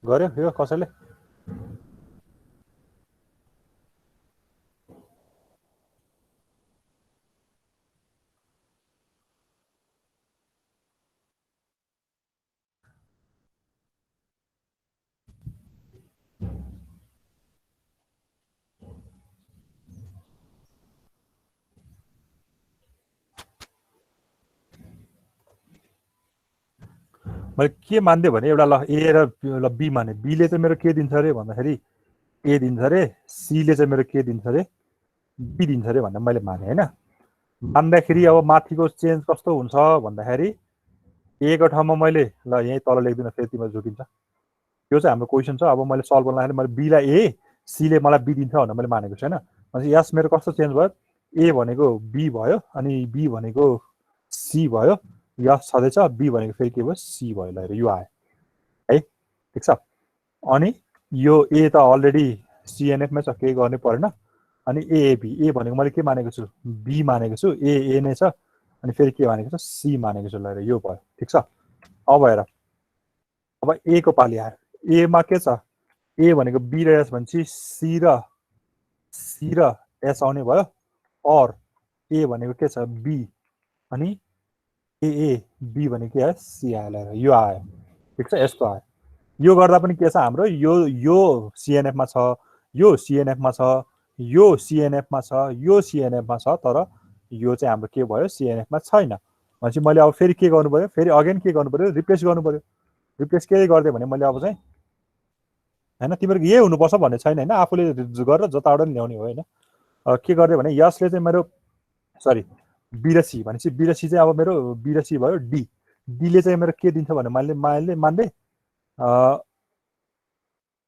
गर्यो यो कसैले मैले के मान्दै भने एउटा ल ए र ल बी माने बीले चाहिँ मेरो के दिन्छ अरे भन्दाखेरि ए दिन्छ अरे सीले चाहिँ मेरो के दिन्छ अरे बी दिन्छ अरे भनेर मैले माने हैन मान्दाखेरि अब माथिको चेन्ज कस्तो हुन्छ भन्दाखेरि ए को ठाउँमा मैले ल यही तल लेख्दिन फेरि तिम्रो झुकिन्छ यो चाहिँ हाम्रो क्वेशन छ अब मैले सल्भ गर्न लाग्दाखेरि मैले बी लाई ए सीले मलाई बी दिन्छ भनेर मैले मानेको छु हैन अनि यस मेरो कस्तो चेन्ज भयो ए भनेको बी भयो अनि बी भनेको सी भयो यस छँदैछ बी भनेको फेरि के भयो सी भयो ल यो आयो है ठिक छ अनि यो ए त अलरेडी सीएनएफ मै छ केही गर्नै परेन अनि एबी ए भनेको मैले के मानेको छु बी मानेको छु ए नै छ अनि फेरि के मानेको छु सी मानेको छु ल यो भयो ठिक छ अब हेर अब ए को पाली आयो ए मा के छ ए भनेको बी र एस भनेपछि सी र एस आउने भयो और ए भनेको के छ बी अनि ए बी भनेको के आयो सी आयो यो आयो ठिक छ यस्तो आयो यो गर्दा पनि के छ हाम्रो यो सीएनएफ मा छ यो सीएनएफ मा छ यो सीएनएफ मा छ यो सीएनएफ मा छ तर यो चाहिँ हाम्रो के भयो सीएनएफ मा छैन भनेपछि मैले अब फेरि के गर्नु पर्यो फेरि अगेन के गर्नु पर्यो रिप्लेस गर्नु पर्यो रिप्लेस के गर्दै भने मैले अब चाहिँ हैन तिम्रो यही हुनुपर्छ भन्ने छैन हैन आफूले गरेर जताबाट नि ल्याउने हो हैन के गर्दै भने यसले चाहिँ मेरो सरी बी र सी भनेपछि बी र सी चाहिँ अब मेरो बी र सी भयो डी डी ले चाहिँ मेरो के दिन्छ भने मैले मान्दै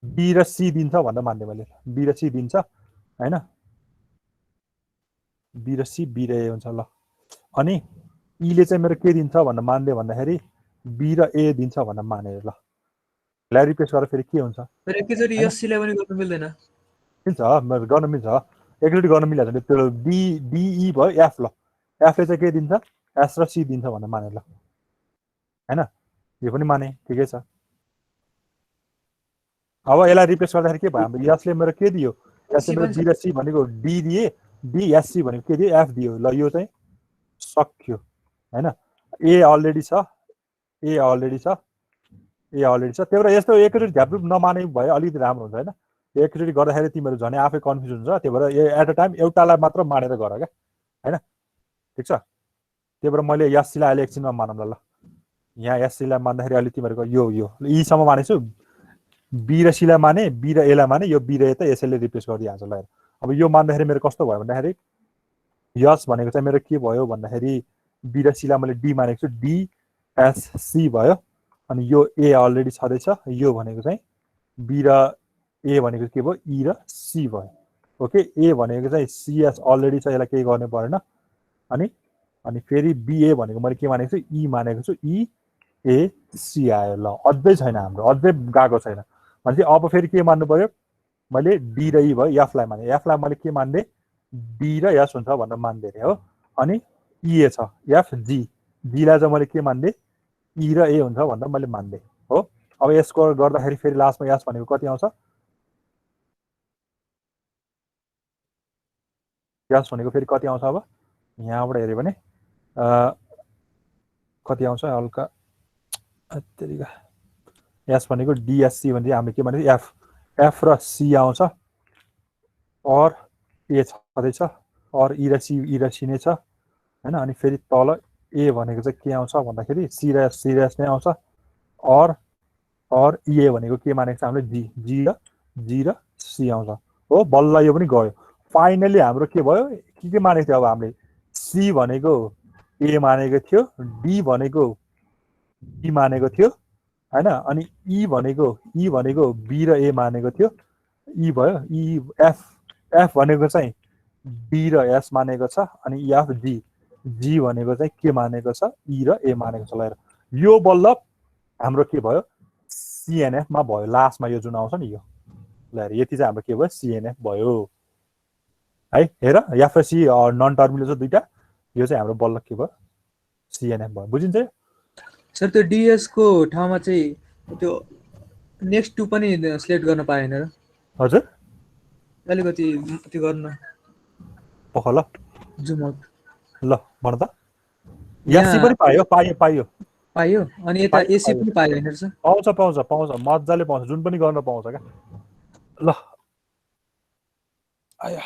बी र सी दिन्छ भनेर मान्दै मैले बी र सी दिन्छ हैन बी र सी बी र ए हुन्छ ल अनि ईले चाहिँ मेरो के दिन्छ भनेर मान्दियो भन्दाखेरि बी र ए दिन्छ भनेर माने ल लाई रिप्लेस गरेर फेरि के हुन्छ तर एकैचोटि एससीलाई पनि गर्न मिल्दैन मिल्छ गर्न मिल्छ एकचोटि गर्न मिलिहाल्छ नि त्यो डिई भयो एफ ल एफले चाहिँ के दिन्छ एस र सी दिन्छ भनेर माने ल होइन यो पनि माने ठिकै छ अब यसलाई रिप्लेस गर्दाखेरि के भयो हाम्रो यसले मेरो के दियो यसले मेरो बी र सी भनेको डी दिए डिएससी भनेको के दियो एफ दियो ल यो चाहिँ सक्यो होइन ए अलरेडी छ त्यही भएर यस्तो एकचोटि झ्याप्रुप नमाने भयो अलिकति राम्रो हुन्छ होइन एकचोटि गर्दाखेरि तिमीहरू झन् आफै कन्फ्युज हुन्छ त्यही भएर एट अ टाइम एउटालाई मात्र मानेर गर क्या होइन ठिक छ त्यही भएर मैले एससीलाई अहिले एकछिनमा मानौँ ल यहाँ एससीलाई मान्दाखेरि अहिले तिमीहरूको यो यीसम्म मानेछु बी र सीलाई माने बी र एलाई माने यो बी र ए त यसैले रिप्लेस गरिदिइहाल्छ ल अब यो मान्दाखेरि मेरो कस्तो भयो भन्दाखेरि यस भनेको चाहिँ मेरो के भयो भन्दाखेरि बी र सीलाई मैले डी मानेको छु डिएससी भयो अनि यो ए अलरेडी छँदैछ यो भनेको चाहिँ बी र ए भनेको के भयो ई र सी भयो ओके ए भनेको चाहिँ सिएस अलरेडी छ यसलाई केही गर्नु परेन अनि फेरि बिए भनेको मैले के मानेको छु ई मानेको छु ई ए सी आयो ल अझै छैन हाम्रो अझै गएको छैन भनेपछि अब फेरि के मान्नु पर्यो मैले डी र ई भयो एफलाई माने एफलाई मैले के मान्ने डी र एस हुन्छ भनेर मान्दै अरे हो अनि इए छ एफ जीलाई चाहिँ मैले के मान्ने ई र ए हुन्छ भनेर मैले मान्दै हो अब यसको गर्दाखेरि फेरि लास्टमा एस भनेको कति आउँछ एस भनेको फेरि कति आउँछ अब यहाँबाट हेऱ्यो भने कति आउँछ हल्का तरिका एस भनेको डिएससी भने हामीले के भनेको एफ र सी आउँछ और ए छँदैछ और ई र सी नै छ होइन अनि फेरि तल ए भनेको चाहिँ के आउँछ भन्दाखेरि सी र एस नै आउँछ और इए भनेको के मानेको छ हामीले जी र सी आउँछ हो बल्ल यो पनि गयो फाइनली हाम्रो के भयो के मानेको थियो अब हामीले सी भनेको ए मानेको थियो डी भनेको बी मानेको थियो होइन अनि ई भनेको बी र ए मानेको थियो ई भयो ई एफ भनेको चाहिँ डी र एस मानेको छ अनि एफ जी भनेको चाहिँ के मानेको छ ई र ए मानेको छ ल यो बल्ल हाम्रो के भयो सिएनएफमा भयो लास्टमा यो जुन आउँछ नि यो ल यति चाहिँ हाम्रो के भयो सिएनएफ भयो है हेर एफ र सी नन टर्मिनल छ दुईटा यो चाहिँ हाम्रो बल्ल के भयो सिएनएफ भयो बुझिन्छ सर त्यो डिएस को ठाउँमा चाहिँ त्यो नेक्स्ट टु पनि सिलेक्ट गर्न पाएन र हजुर अलिकति त्यो गर्न पख ल जुम आउट ल भन त एससी पनि पायो अनि यता एसी पनि पायो हैन सर पाउँछ मजाले पाउँछ जुन पनि गर्न पाउँछ क्या ल आया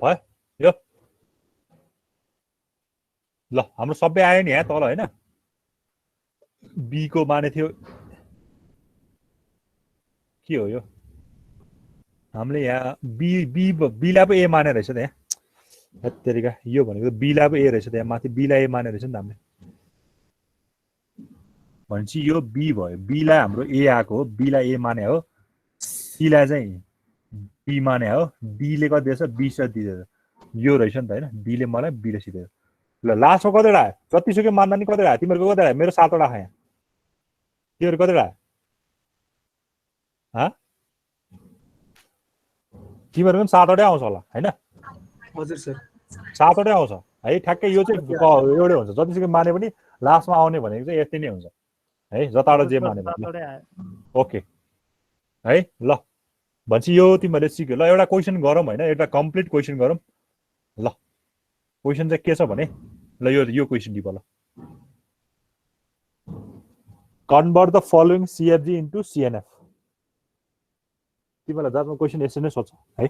भयो यो ल हाम्रो सबै आयो नि यहाँ तल होइन बी को माने थियो के हो यो हामीले यहाँ बीलाई पो ए माने रहेछ त यहाँ तरिका यो भनेको बीलाई पो ए रहेछ त यहाँ माथि बीलाई ए माने रहेछ नि त हामीले भनेपछि यो बी भयो बीलाई हाम्रो ए आएको हो बीलाई ए माने हो सीलाई चाहिँ बी माने हो डीले कति दिएछ 20 दिएछ यो रहेछ नि त होइन डीले मलाई बी र सी दिएछ ल लास्टमा कतिवटा आयो जतिसुकै मान्दा नि कतिवटा आयो तिमीहरूको कतिवटा आयो मेरो 7वटा आयो यहाँ तिमीहरू कतिवटा आयो तिमीहरूको पनि 7वटै आउँछ होला होइन हजुर सर 7वटै आउँछ है ठ्याक्कै यो चाहिँ एउटै हुन्छ जतिसुकै माने पनि लास्टमा आउने भनेको चाहिँ यति नै हुन्छ है जताबाट जे माने ओके है ल भनेपछि यो तिमीहरूले सिक्यो ल एउटा क्वेसन गरौँ होइन एउटा कम्प्लिट क्वेसन गरौँ ल क्वेसन चाहिँ के छ भने ल यो क्वेसन दिप ल convert the following CFG into CNF तिमीलाई जसमा क्वेसन यसरी नै सोध्छ है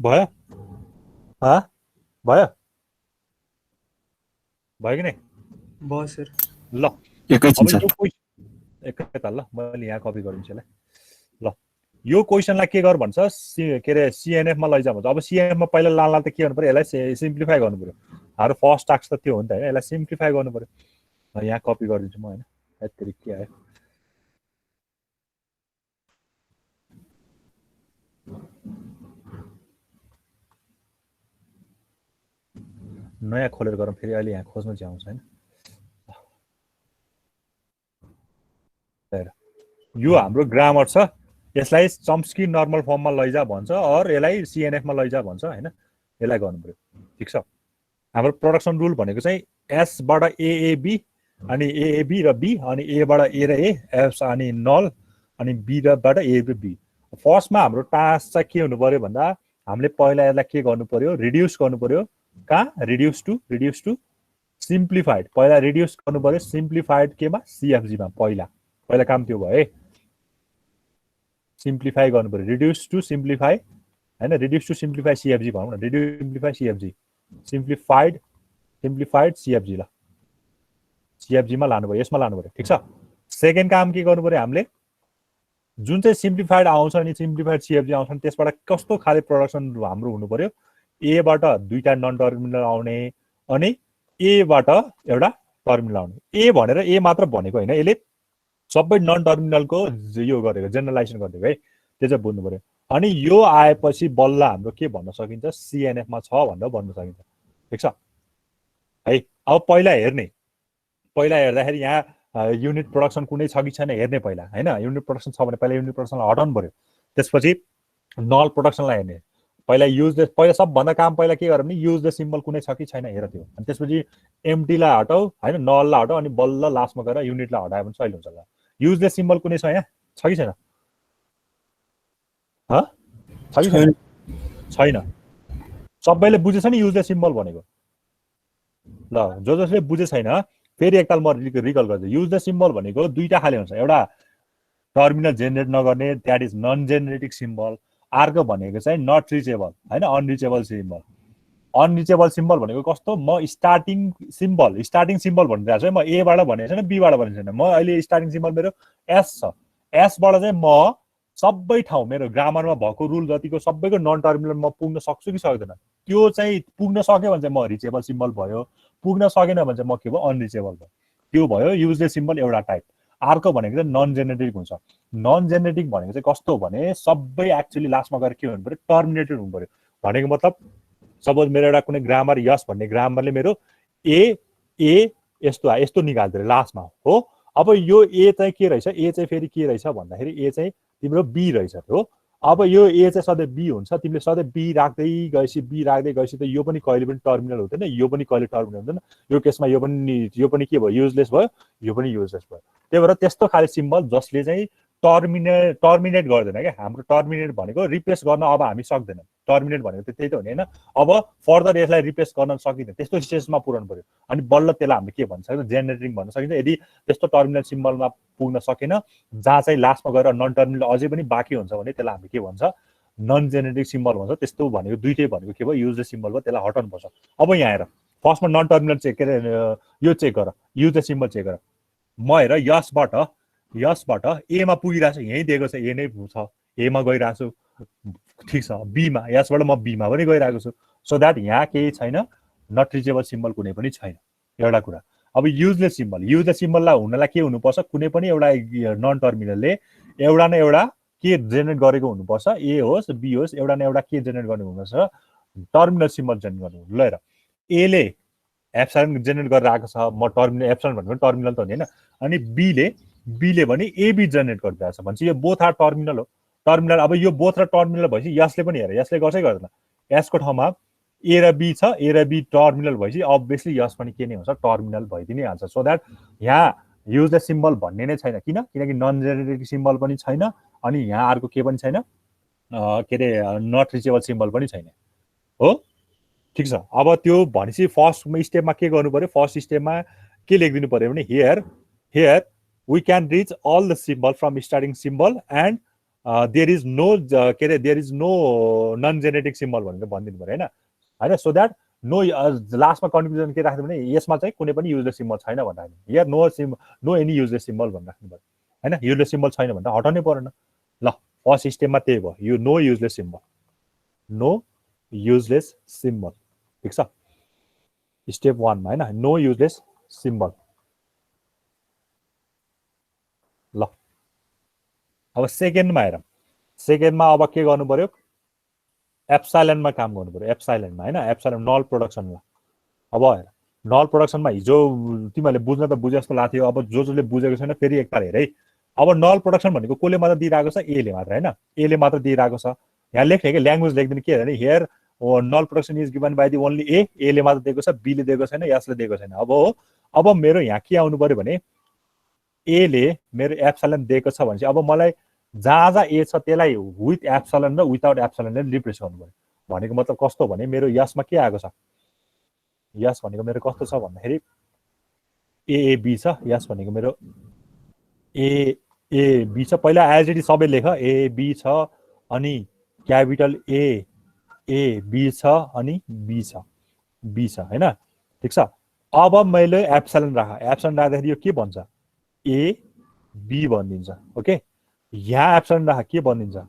भयो भयो भयो कि नै भयो सर ल एकैछिन सर एकैताल ल मैले यहाँ कपी गरिदिन्छु ल यो क्वेसनलाई के गर भन्छ के अरे CNF मा लैजा भन्छ अब CNF मा पहिला लाल त के गर्नु पर्यो यसलाई सिम्प्लिफाई गर्नु पर्यो हाम्रो फर्स्ट टास्क त त्यो हो नि त हैन यसलाई सिम्प्लिफाई गर्नु पर्यो यहाँ कपी गरिदिन्छु म हैन यति के आयो नयाँ खोलेर गरौँ फेरि अहिले यहाँ खोज्नु चाहिँ आउँछ हैन यो हाम्रो ग्रामर छ यसलाई चम्स्की नर्मल फर्ममा लैजा भन्छ अर यसलाई CNF मा लैजा भन्छ हैन यसलाई गर्नु पर्यो ठीक छ हाम्रो प्रोडक्सन रुल भनेको चाहिँ S बाट AAB अनि AAB र B अनि A बाट A र A S अनि नल अनि B र बाट A र B फर्स्टमा हाम्रो टास्क चाहिँ के हुनु पर्यो भन्दा हामीले पहिला यसलाई के गर्नु पर्यो रिड्युस गर्नु पर्यो कहाँ रिड्युस टु सिम्प्लिफाइड पहिला रिड्युस गर्नु पर्यो सिम्प्लिफाइड केमा CFG मा पहिला काम त्यो भयो है सिम्प्लिफाई गर्नु पर्यो रिड्युस टु सिम्प्लिफाई हैन रिड्युस टु सिम्प्लिफाई CFG भनौँ न reduce simplify CFG simplified CFG ल CFG मा लानु पर्यो यसमा लानु पर्यो ठीक छ सेकेन्ड काम के गर्नु पर्यो हामीले जुन चाहिँ सिम्प्लिफाइड आउँछ अनि सिम्प्लिफाइड CFG आउँछ त्यसबाट कस्तो खाले प्रोडक्सन हाम्रो हुनु पर्यो A बाट दुईटा नन टर्मिनल आउने अनि A बाट एउटा टर्मिनल आउने A भनेर A मात्र भनेको हैन यसले सबै नन टर्मिनलको यो गरेको जेनरलाइजेसन गरिदिएको है त्यो चाहिँ बुझ्नु पर्यो अनि यो आएपछि बल्ल हाम्रो के भन्न सकिन्छ CNF मा छ भनेर भन्न सकिन्छ ठीक छ है अब पहिला हेर्दाखेरि यहाँ युनिट प्रोडक्सन कुनै छ कि छैन हेर्ने पहिला हैन युनिट प्रोडक्सन छ भने पहिला युनिट प्रोडक्सनलाई हटाउनु पर्यो त्यसपछि नल प्रोडक्सनलाई हेर्ने पहिला सबभन्दा काम पहिला के गर्यो भने युज द सिम्बल कुनै छ कि छैन हेर त्यो अनि त्यसपछि एम्प्टीलाई हटाऊ हैन नललाई हटाऊ अनि बल्ल लास्टमा गएर युनिटलाई हटायो भने सही हुन्छ ल युज द सिम्बल कुनै छ यहाँ छ कि छैन छ कि छैन सबैले बुझेछ नि युज द सिम्बल भनेको ल जसले बुझे छैन फेरि एकताल म रिकल गर्छु युज द सिम्बल भनेको दुईटा खाले हुन्छ एउटा टर्मिनल जेनेरेट नगर्ने द्याट इज नन जेनेरेटिक सिम्बल अर्को भनेको चाहिँ नट रिचेबल हैन अनरिचेबल सिम्बल भनेको कस्तो म स्टार्टिङ सिम्बल भनिरहेको छु म A बाट भनेको छैन B बाट भनेको छैन म अहिले स्टार्टिङ सिम्बल मेरो S छ S बाट चाहिँ म सबै ठाउँ मेरो ग्रामरमा भएको रुल जतिको सबैको नन टर्मिनल म पुग्न सक्छु कि सक्दैन त्यो चाहिँ पुग्न सक्यो भने चाहिँ म रिचेबल सिम्बल भयो पुग्न सकेन भने चाहिँ म के भयो अनरिचेबल भयो त्यो भयो युजलेस सिम्बल एउटा टाइप अर्को भनेको चाहिँ नन जेनेरेटिक हुन्छ नन जेनेरेटिक भनेको चाहिँ कस्तो भने सबै एक्चुअली लास्टमा गएर के हुनु पर्यो टर्मिनेटेड हुनु पर्यो भनेको मतलब सपोज मेरो एउटा कुनै ग्रामर यस भन्ने ग्रामरले मेरो ए यस्तो निकाल्दियो लास्टमा हो अब यो ए चाहिँ के रहेछ ए चाहिँ फेरि के रहेछ भन्दाखेरि ए चाहिँ तिम्रो बी रहेछ हो अब यो ए चाहिँ सधैँ बी हुन्छ तिमीले सधैँ बी राख्दै गएपछि त यो पनि कहिले पनि टर्मिनल हुँदैन यो पनि कहिले टर्मिनल हुँदैन यो केसमा यो पनि के भयो युजलेस भयो यो पनि युजलेस भयो त्यही भएर त्यस्तो खाले सिम्बल जसले चाहिँ टर्मिनेट गर्दैन क्या हाम्रो टर्मिनेट भनेको रिप्लेस गर्न अब हामी सक्दैन टर्मिनेट भनेको त्यही त हो नि हैन अब फर्दर यसलाई रिप्लेस गर्न सकिँदैन त्यस्तो स्टेजमा पुर्याउनु पर्यो अनि बल्ल त्यसलाई हामीले के भन्न सक्छ जेनेरेटिङ भन्न सकिन्छ यदि त्यस्तो टर्मिनल सिम्बलमा पुग्न सकेन जहाँ चाहिँ लास्टमा गएर नन टर्मिनल अझै पनि बाँकी हुन्छ भने त्यसलाई हामीले के भन्छ नन जेनेरिक सिम्बल भन्छ त्यस्तो भनेको दुईटै भनेको के भयो युजलेस सिम्बल भयो त्यसलाई हटाउनु पर्छ अब यहाँ हेर फर्स्टमा नन टर्मिनल चेक के अरे यो चेक गर युजलेस सिम्बल चेक गर म हेर यसबाट एमा पुगिरहेको छु यहीँ दिएको छ ए नै छ एमा गइरहेको छु ठिक छ बीमा यसबाट म बीमा पनि गइरहेको छु सो द्याट यहाँ केही छैन नट रिचेबल सिम्बल कुनै पनि छैन एउटा कुरा अब युजलेस सिम्बललाई हुनलाई के हुनुपर्छ कुनै पनि एउटा नन टर्मिनलले एउटा न एउटा के जेनेरेट गरेको हुनुपर्छ ए होस् बी होस् एउटा न एउटा के जेनेरेट गर्नु हुनुपर्छ टर्मिनल सिम्बल जेनेरेट गर्नु ल हेर एले एप्सिलन जेनेरेट गरेर आएको छ म टर्मिनल एप्सिलन भनेको टर्मिनल त हो नि हैन अनि बीले भने एबी जेनेरेट गरिरहेको छ भन्छ यो बोथ आर टर्मिनल हो टर्मिनल अब यो बोथ र टर्मिनल भएपछि यसले पनि हेर यसले गर्छै गर्दैन यसको ठाउँमा ए र बी छ ए र बी टर्मिनल भएपछि अभियसली यस पनि के नै हुन्छ टर्मिनल भइदिनै हाल्छ सो द्याट यहाँ युजलेस सिम्बल भन्ने नै छैन किनकि नन जेनेरिक सिम्बल पनि छैन अनि यहाँ अर्को के पनि छैन के अरे नट रिचेबल सिम्बल पनि छैन हो ठिक छ अब त्यो भनेपछि फर्स्ट स्टेपमा के गर्नु पर्यो फर्स्ट स्टेपमा के लेखिदिनु पर्यो भने here we can reach all the symbol from starting symbol and there is no non genetic symbol भनेर भनिदिनु पर्यो होइन सो द्याट नो लास्टमा कन्क्लुजन के राख्नु भने यसमा चाहिँ कुनै पनि युजलेस सिम्बल छैन भन्दा here no any useless symbol भनेर राख्नु पर्यो होइन युजलेस सिम्बल छैन भन्दा हटाउनै परेन ल फर्स्ट स्टेपमा त्यही भयो यो नो युजलेस सिम्बल ठिक छ स्टेप 1 मा होइन नो युजलेस सिम्बल ल अब सेकेन्डमा हेर सेकेन्डमा अब के गर्नु पर्यो एप्सिलनमा काम गर्नु पर्यो एप्सिलनमा होइन एप्सिलन नल प्रोडक्सनमा अब हेर नल प्रोडक्सनमा हिजो तिमीहरूले बुझ्न त बुझे जस्तो लाग्थ्यो अब जसले बुझेको छैन फेरि एकताल हेर है अब नल प्रोडक्सन भनेको कसले मात्र दिइरहेको छ एले मात्र होइन एले मात्र दिइरहेको छ यहाँ लेख्ने कि ल्याङ्ग्वेज लेख्दिनु के भने here null production is given by the only एले मात्र दिएको छ बीले दिएको छैन यसले दिएको छैन अब मेरो यहाँ के आउनु पर्यो भने एले मेरो एप्सिलन दिएको छ भनेपछि अब मलाई जहाँ ए छ त्यसलाई विथ एप्सिलन र विदाउट एप्सिलनले रिप्लेस गर्नु पर्यो भनेको मतलब कस्तो भने मेरो यसमा के आएको छ यस भनेको मेरो कस्तो छ भन्दाखेरि एएबी छ यस भनेको मेरो एबी छ पहिला एज इट इज सबै लेख एबी छ अनि क्यापिटल एबी छ अनि बी छ होइन ठिक छ अब मैले एप्सिलन राख्दाखेरि यो के भन्छ एबी भनिदिन्छ ओके यहाँ एप्सिलन राख के भनिदिन्छ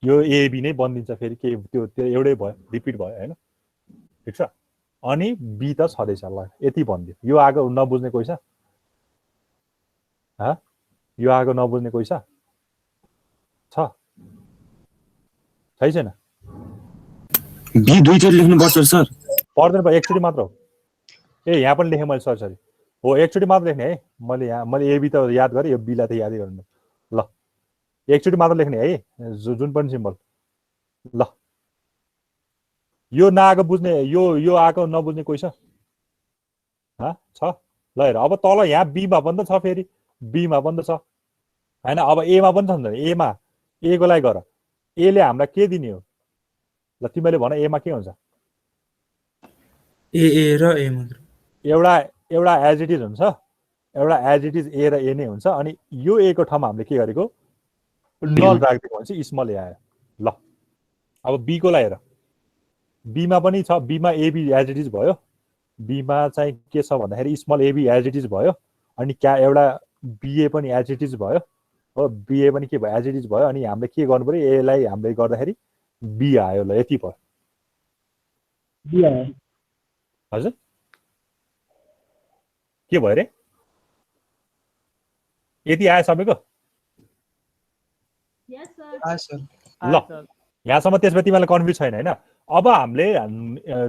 यो एबी नै भनिदिन्छ फेरि के त्यो एउटै भयो रिपिट भयो होइन ठिक छ अनि बी त छँदैछ ल यति भनिदियो यो आगो नबुझ्ने कोही छ यो आगो नबुझ्ने कोही छ छैन बी दुईचोटि लेख्नुपर्छ सर पर्दैन भयो एकचोटि मात्र हो ए यहाँ पनि लेखेँ मैले सरी हो एकचोटि मात्र लेख्ने है मैले एबी त याद गरेँ यो बीलाई त यादै गर्नु ल एकचोटि मात्र लेख्ने है जुन पनि सिम्बल ल यो नआएको बुझ्ने यो आएको नबुझ्ने कोही छ ल हेर अब तल यहाँ बीमा पनि त छ फेरि बीमा पनि त छ होइन अब एमा पनि छ नि एमा एको लागि गर एले हामीलाई के दिने हो ल तिमीले भन एमा के हुन्छ ए र ए मात्र एउटा एज इट इज हुन्छ एउटा एज इट इज ए र ए नै हुन्छ अनि यो ए को ठाउँमा हामीले के गरेको नल राखिदिएको हुन्छ स्मल ए आयो ल अब बी को लागि हेर बीमा पनि छ बीमा एबी एज इट इज भयो बीमा चाहिँ के छ भन्दाखेरि small AB as it is भयो अनि एउटा बिए पनि एज इट इज भयो हो बिए पनि के भयो एज इट इज भयो अनि हामीले के गर्नु पर्यो एलाई हामीले गर्दाखेरि बी आयो ल यति भयो हजुर के भयो रे यति आयो सबैको ल यहाँसम्म त्यसमा तिमीलाई कन्फ्युज छैन होइन अब हामीले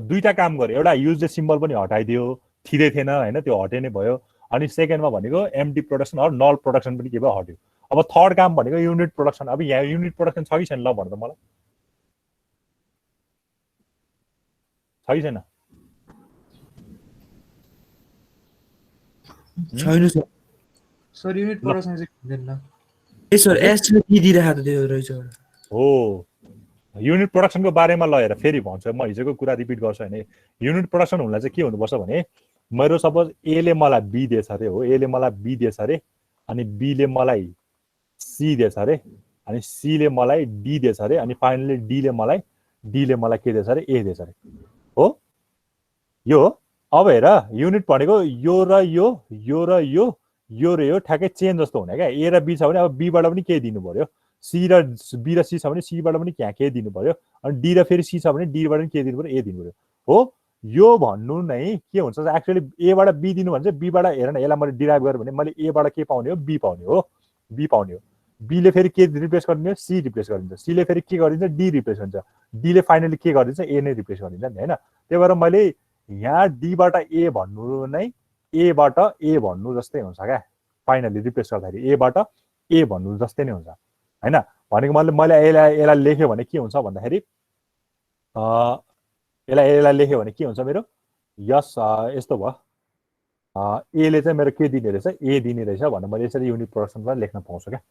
दुईटा काम गर्यो एउटा युजलेस सिम्बल पनि हटाइदियो थिँदै थिएन होइन त्यो हटे नै भयो अनि सेकेन्डमा भनेको एमडी प्रोडक्सन अरू नल प्रोडक्सन पनि के भयो हट्यो अब थर्ड काम भनेको युनिट प्रोडक्सन अब यहाँ युनिट प्रोडक्सन छ कि छैन ल भन्नु त मलाई छ कि छैन छैन सर सर युनिट प्रोडक्सन चाहिँ हुँदैन ए सर एसले के दिइरहेको त्यो रहेछ हो युनिट प्रोडक्सनको बारेमा ल हेर फेरि भन्छु म हिजोको कुरा रिपिट गर्छु होइन युनिट प्रोडक्सन हुनलाई चाहिँ के हुनुपर्छ भने मेरो सपोज एले मलाई बी दिएछ अरे हो एले मलाई बी दिएछ अरे अनि बीले मलाई सी दिएछ अरे अनि सीले मलाई डी दिएछ अरे अनि फाइनली डीले मलाई के दिएछ अरे ए दिएछ अरे हो यो हो अब हेर युनिट भनेको यो र यो र यो ठ्याक्कै चेन जस्तो हुने क्या ए र बी छ भने अब बीबाट पनि केही दिनु पर्यो सी र बी र सी छ भने सीबाट पनि त्यहाँ केही दिनु पर्यो अनि डी र फेरि सी छ भने डीबाट पनि के दिनु पर्यो ए दिनु पर्यो हो यो भन्नु नै के हुन्छ एक्चुअली एबाट बी दिनु भने चाहिँ बीबाट हेर न यसलाई मैले डिराइभ गरेँ भने मैले एबाट के पाउने हो बी पाउने हो बीले फेरि के रिप्लेस गरिदिन्छ सी रिप्लेस गरिदिन्छ सीले फेरि के गरिदिन्छ डी रिप्लेस गरिदिन्छ डीले फाइनली के गरिदिन्छ ए नै रिप्लेस गरिदिन्छ नि होइन त्यही भएर मैले यहाँ डीबाट ए भन्नु नै एबाट ए भन्नु जस्तै हुन्छ क्या फाइनली रिप्लेस गर्दाखेरि एबाट ए भन्नु जस्तै नै हुन्छ होइन भनेको मैले यसलाई लेख्यो भने के हुन्छ भन्दाखेरि यसलाई लेख्यो भने के हुन्छ मेरो यस यस्तो भयो एले चाहिँ मेरो के दिने रहेछ ए दिने रहेछ भनेर मैले यसरी युनिट प्रोडक्सनमा लेख्न पाउँछु क्या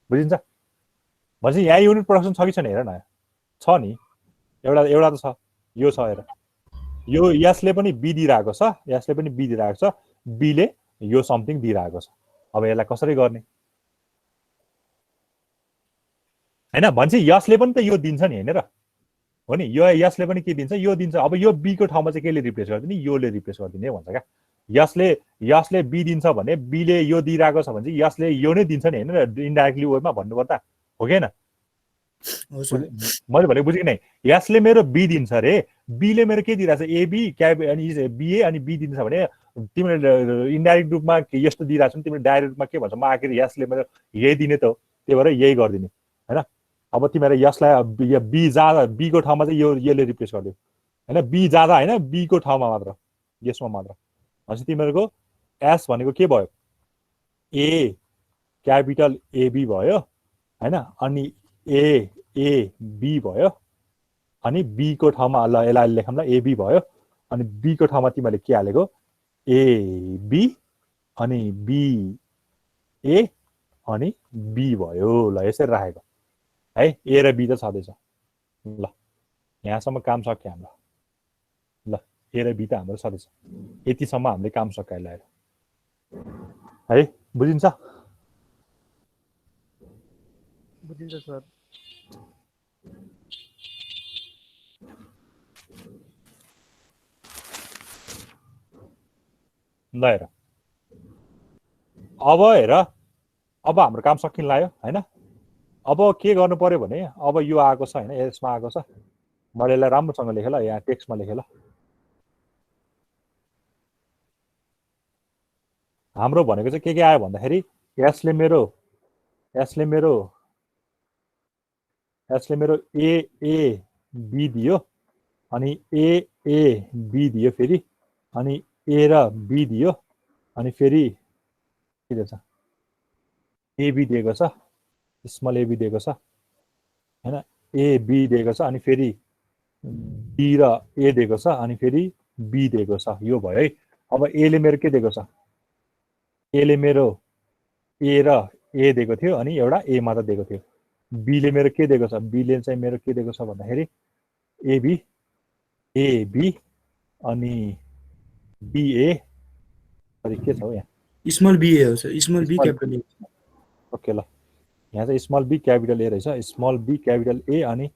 बुझिन्छ भनेपछि यहाँ युनिट प्रोडक्सन छ कि छैन हेर न छ नि एउटा त छ यो छ हेर यो यसले पनि बी दिइरहेको छ यसले पनि बी दिइरहेको छ बीले यो समथिङ दिइरहेको छ अब यसलाई कसरी गर्ने होइन भनेपछि यसले पनि त यो दिन्छ नि होइन र हो नि यो यसले पनि के दिन्छ यो दिन्छ अब यो बी को ठाउँमा चाहिँ केले रिप्लेस गरिदिने योले रिप्लेस गरिदिने भन्छ क्या यसले बी दिन्छ भने बीले यो दिइरहेको छ भने चाहिँ यसले यो नै दिन्छ नि होइन इन्डाइरेक्टली वेमा भन्नुपर्दा हो कि होइन मैले भनेको बुझेँ नै यसले मेरो बी दिन्छ अरे बीले मेरो के दिइरहेको छ एबी अनि बिए अनि बी दिन्छ भने तिमीले इन्डाइरेक्ट रूपमा यस्तो दिइरहेको छ तिमीले डाइरेक्ट रूपमा के भन्छ म आखिर यसले मेरो यही दिने त हो त्यही भएर यही गरिदिने होइन अब तिमीहरू यसलाई बी जाँदा बीको ठाउँमा चाहिँ यो यसले रिप्लेस गरिदियो होइन बी जाँदा होइन बीको ठाउँमा मात्र यसमा मात्र भनेपछि तिमीहरूको एस भनेको के भयो ए क्यापिटल एबी भयो होइन अनि ए बी भयो अनि बीको ठाउँमा ल यसलाई लेखौँला एबी भयो अनि बीको ठाउँमा तिमीहरूले के हालेको एबी अनि बी ए अनि बी भयो ल यसरी राखेको है ए र बी त छँदैछ ल यहाँसम्म काम सक्यो हाम्रो ल ए र बी त हाम्रो छँदैछ यतिसम्म हामीले काम सकाइ लगाएर है बुझिन्छ सर ल हेर अब हाम्रो काम सकिन लाग्यो होइन अब के गर्नु पर्यो भने अब यो आएको छ होइन यसमा आएको छ मैले यसलाई राम्रोसँग लेखेँ ल यहाँ टेक्स्टमा लेखेँ ल हाम्रो भनेको चाहिँ के आयो भन्दाखेरि यसले मेरो ए बी दियो अनि ए बी दियो फेरि अनि ए र बी दियो अनि फेरि के दिएछ एबी दिएको छ स्मल एबी दिएको छ होइन एबी दिएको छ अनि फेरि बी र ए दिएको छ अनि फेरि बी दिएको छ यो भयो है अब एले मेरो के दिएको छ एले मेरो ए र ए दिएको थियो अनि एउटा ए मात्र दिएको थियो बीले मेरो के दिएको छ बीले चाहिँ मेरो के दिएको छ भन्दाखेरि एबी अनि बीए के छ हो यहाँ स्मल बी हो sir small B capital A okay ल यहाँ चाहिँ स्मल बी क्यापिटल ए रहेछ स्मल बी क्यापिटल ए अनि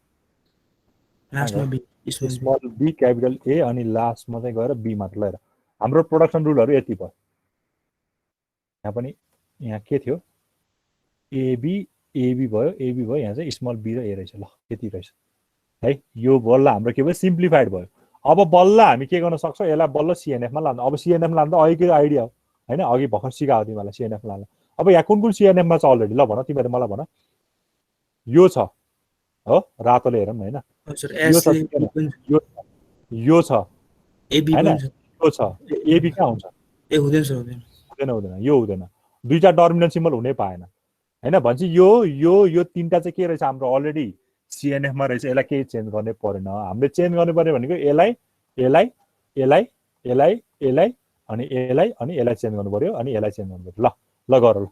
लास्टमा बी स्मल बी क्यापिटल ए अनि लास्टमा चाहिँ गएर बी मात्र लिएर हाम्रो प्रोडक्सन रुलहरू यति भयो यहाँ पनि यहाँ के थियो एबी भयो यहाँ चाहिँ स्मल बी र ए रहेछ ल यति रहेछ है यो बल्ल हाम्रो के भयो सिम्प्लिफाइड भयो अब बल्ल हामी के गर्न सक्छौँ यसलाई बल्ल सिएनएफमा लानु अब सिएनएफ लानु त अघिकै आइडिया हो होइन अघि भर्खर सिकाएको तिमीलाई सिएनएफ लानु अब यहाँ कुन सिएनएफमा छ अलरेडी ल भन तिमीहरू मलाई भन यो छ हो रातोले हेरौँ न होइन यो छ होइन यो छ एबी कहाँ हुन्छ हुँदैन यो हुँदैन दुईटा टर्मिनल सिम्बल हुनै पाएन होइन भनेपछि यो तिनवटा चाहिँ के रहेछ हाम्रो अलरेडी सिएनएफमा रहेछ यसलाई केही चेन्ज गर्नै परेन हामीले चेन्ज गर्नु पर्ने भनेको यसलाई अनि यसलाई चेन्ज गर्नु पर्यो अनि यसलाई चेन्ज गर्नु पर्यो ल गर ल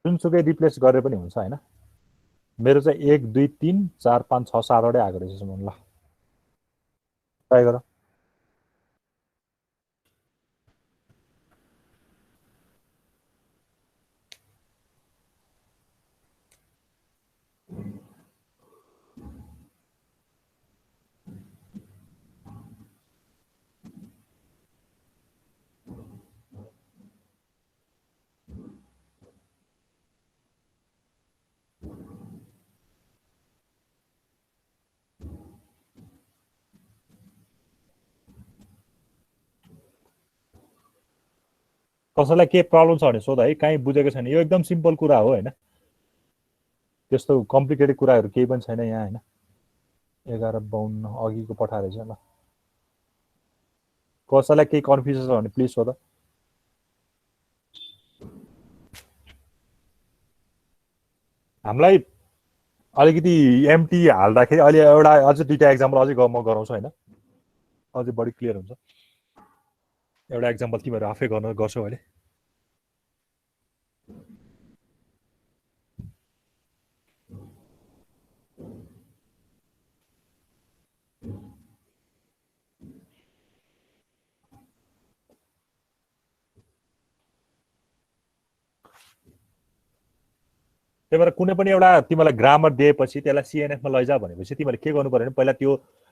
जुनसुकै रिप्लेस गरेर पनि हुन्छ होइन मेरो चाहिँ 1 2 3 4 5 6 7 वटै आएको रहेछ ल ट्राई गर कसैलाई के प्रब्लम छ भने सोध है, कहीँ बुझेको छैन, यो एकदम सिम्पल कुरा हो होइन, त्यस्तो कम्प्लिकेटेड कुराहरू केही पनि छैन यहाँ होइन। 11:52 अघिको पठाएर चाहिँ ल, कसैलाई केही कन्फ्युजन छ भने प्लिज सोध। हामीलाई अलिकति एमटी हाल्दाखेरि अहिले एउटा अझ दुईटा एक्जाम्पल अझै म गराउँछु होइन, अझै बढी क्लियर हुन्छ। एउटा एक्जाम्पल तिमीहरू आफै गर्छौ अहिले। त्यही भएर कुनै पनि एउटा तिमीलाई ग्रामर दिएपछि त्यसलाई सिएनएफमा लैजा भनेपछि तिमीले के गर्नु पर्यो भने पहिला त्यो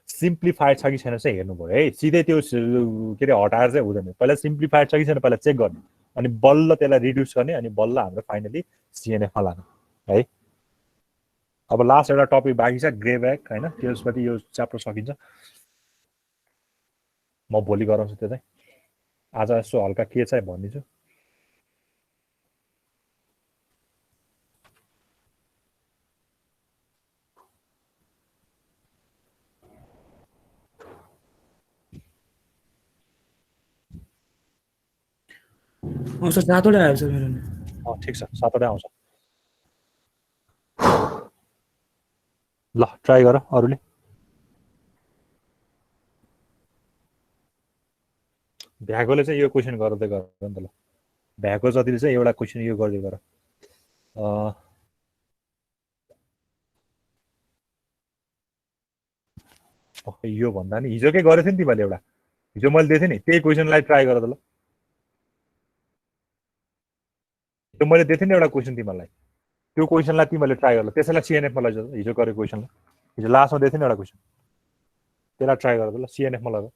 सिम्प्लिफाइड छ कि छैन चाहिँ हेर्नु पर्यो है, सिधै त्यो के अरे हटाएर चाहिँ हुँदैन, पहिला सिम्प्लिफाइड छ कि छैन पहिला चेक गर्ने, अनि बल्ल त्यसलाई रिड्युस गर्ने, अनि बल्ल हाम्रो फाइनली सिएनएफमा लाने है। अब लास्ट एउटा टपिक बाँकी छ ग्रेब्याक होइन, त्यसपछि यो च्याप्टर सकिन्छ। म भोलि गराउँछु त्यो चाहिँ, आज यसो हल्का के चाहिँ भनिदिन्छु। सर 7वटा आयो सर मेरो। ठिक छ, 7वटा आउँछ। ल ट्राई गर अरूले। भ्याएकोले चाहिँ यो क्वेसन गर्दै गर नि त ल, भ्याएको जतिले चाहिँ एउटा क्वेसन यो गर्दै गर। यो भन्दा नि हिजो के गरेको थियो नि तिमीहरूले, एउटा हिजो मैले दिएको थिएँ नि त्यही क्वेसनलाई ट्राई गर त ल। हिजो मैले दिएको थिएँ नि एउटा क्वेसन तिमीहरूलाई, त्यो क्वेसनलाई तिमीहरूले ट्राई गर, त्यसैलाई सिएनएफमा लैजाऊ। हिजो गरेको क्वेसनलाई हिजो लास्टमा दिएको थिएँ नि एउटा क्वेसन, त्यसलाई ट्राई गर त ल, सिएनएफमा लैजाऊ।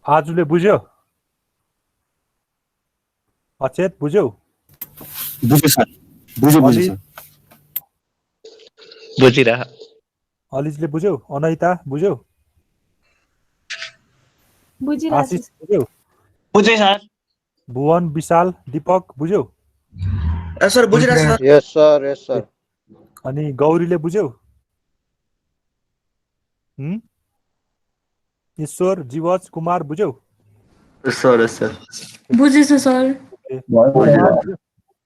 आजुले बुझ्यो? अचेत बुझ्यौ? बुझ्यो सर, बुझ्यो सर, बुझिरह। अलिजले बुझ्यौ? अनैता बुझ्यौ? आशिष बुझ्यौ? बुझ्यो सर। भुवन, विशाल, दीपक बुझ्यौ? सर बुझिरहेको सर। यस सर, यस सर। अनि गौरीले बुझ्यौ? ईश्वर, जीवज, कुमार बुझ्यौ? यस सर, यस सर। बुझेछ सर।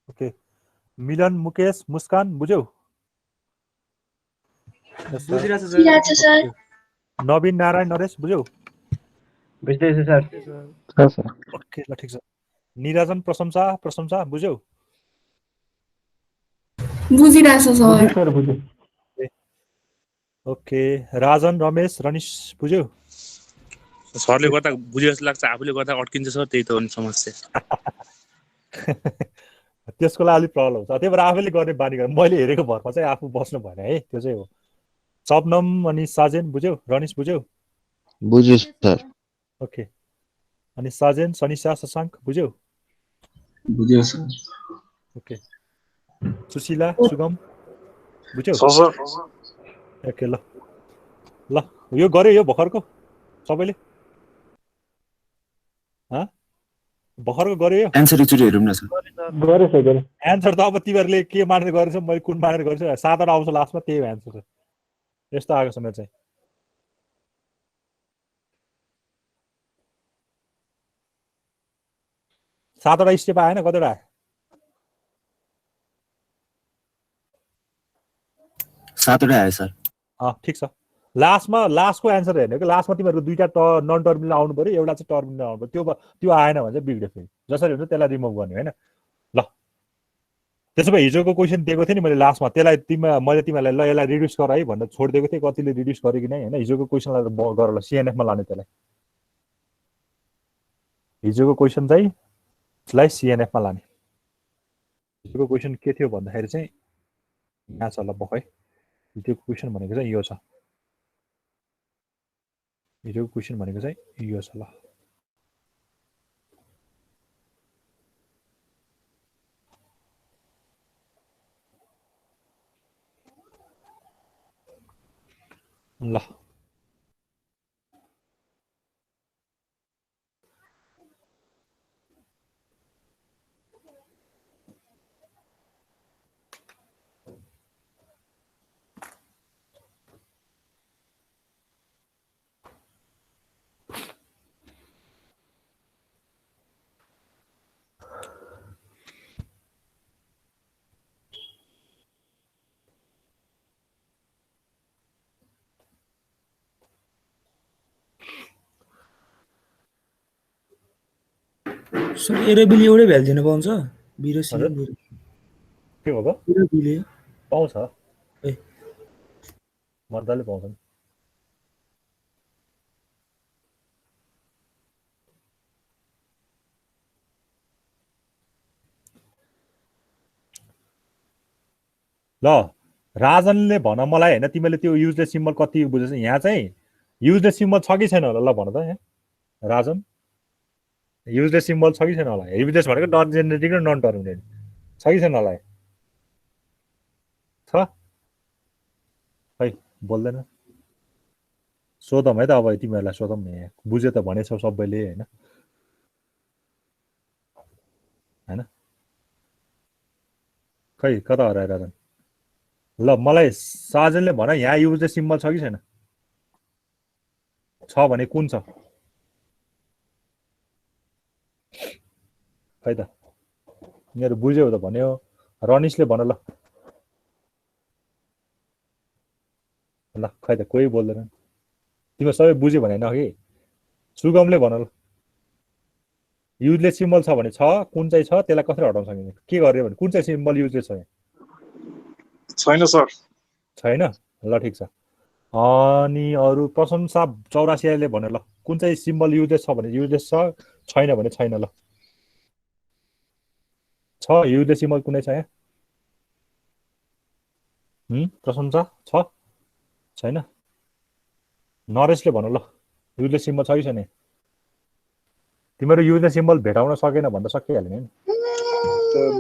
ओके, मिलन, मुकेश, मुस्कान बुझ्यौ? बुझिरहेछ सर। नवीन, नारायण, नरेश बुझ्यौ? बुझ्दैछु सर। ओके ल ठिक छ। निरञ्जन, प्रशंसा बुझ्यौ? बुझिरहेछ सर। ओके, राजन, रमेश, रनिश बुझ्यौ? सरले गर्दा बुझे जस्तो लाग्छ, आफूले गर्दा अड्किन्छ सर, त्यही त हो नि समस्या। त्यसको लागि अलिक प्रब्लम हुन्छ, त्यही भएर आफैले गर्ने बानी गर। मैले हेरेको भरमा चाहिँ आफू बस्नु भएन है, त्यो चाहिँ हो। शबनम अनि साजेन बुझ्यौ? रनिश बुझ्यौ? बुझ्यो सर। ओके, अनि साजेन, सनिसा, शशाङ्क बुझ्यौ? बुझ्यो सर। ओके, सुशीला, सुगम बुझ्यौ? सर ओके ल ल यो गर्यो यो भर्खरको सबैले भर्खरको गर्यो यो एन्सर एकचोटि हेरौँ न सर। एन्सर त अब तिमीहरूले के मानेर गरेछ मैले कुन मानेर गरेछु 7 आउँछ लास्टमा त्यही एन्सर छ यस्तो आएको छ मेरो चाहिँ 7 स्टेप आएन कतिवटा आयो 7 आयो सर। ठिक छ लास्टको एन्सर हेर्ने कि लास्टमा तिमीहरूको दुईटा नन टर्मिनल आउनु पर्यो एउटा चाहिँ टर्मिनल आउनु पर्यो त्यो आएन भने चाहिँ बिग्रियो फेरि जसरी हुन्छ त्यसलाई रिमुभ गर्ने होइन ल त्यसो भए हिजोको क्वेसन दिएको थिएँ नि मैले लास्टमा त्यसलाई मैले तिमीहरूलाई ल यसलाई रिड्युस गर है भनेर छोडिदिएको थिएँ कतिले रिड्युस गर्यो कि नै होइन हिजोको क्वेसनलाई गर ल सिएनएफमा लाने त्यसलाई हिजोको क्वेसन चाहिँ यसलाई सिएनएफमा लाने हिजोको क्वेसन के थियो भन्दाखेरि चाहिँ यहाँ छ ल बखै त्यो क्वेसन भनेको चाहिँ यो छ हिजोको क्वेसन भनेको चाहिँ यो छ ल ल सर ए र बी एउटै भ्यालु दिन पाउँछ बी र सी हजुर। के हो ए र बी ले पाउँछ ए मजाले पाउँछ नि ल राजनले भन मलाई होइन तिमीले त्यो युजलेस सिम्बल कति बुझेछ यहाँ चाहिँ युजलेस सिम्बल छ कि छैन होला ल भन त यहाँ राजन युजलेस सिम्बल छ कि छैन होला युजलेस भनेको नन जेनेरेटिङ र नन टर्मिनेटिङ छ कि छैन होला छ खै बोल्दैन सोधौँ है त अब तिमीहरूलाई सोधौँ यहाँ बुझ्यो त भनेछौ सबैले होइन होइन खै कता हराएर राजन ल मलाई साजनले भन यहाँ युजलेस सिम्बल छ कि छैन छ भने कुन छ खै त यिनीहरू बुझ्यौ त भन्यो रनिसले भन ल ल खै त कोही बोल्दैन तिम्रो सबै बुझ्यो भने होइन कि सुगमले भन ल युजलेस सिम्बल छ भने छ कुन चाहिँ छ त्यसलाई कसरी हटाउन सकिन्छ के गर्यो भने कुन चाहिँ सिम्बल युजलेस छ छैन सर छैन ल ठिक छ अनि अरू प्रशंसा 84ले भन्यो ल कुन चाहिँ सिम्बल युजलेस छ भने युजलेस छ छैन भने छैन ल छ युजलेस सिम्बल कुनै छ यहाँ प्रशंसा छ छैन नरेशले भन ल युजलेस सिम्बल छ कि छैन तिमीहरू युजलेस सिम्बल भेटाउन सकेन भन्दा सकिहाल्यो नि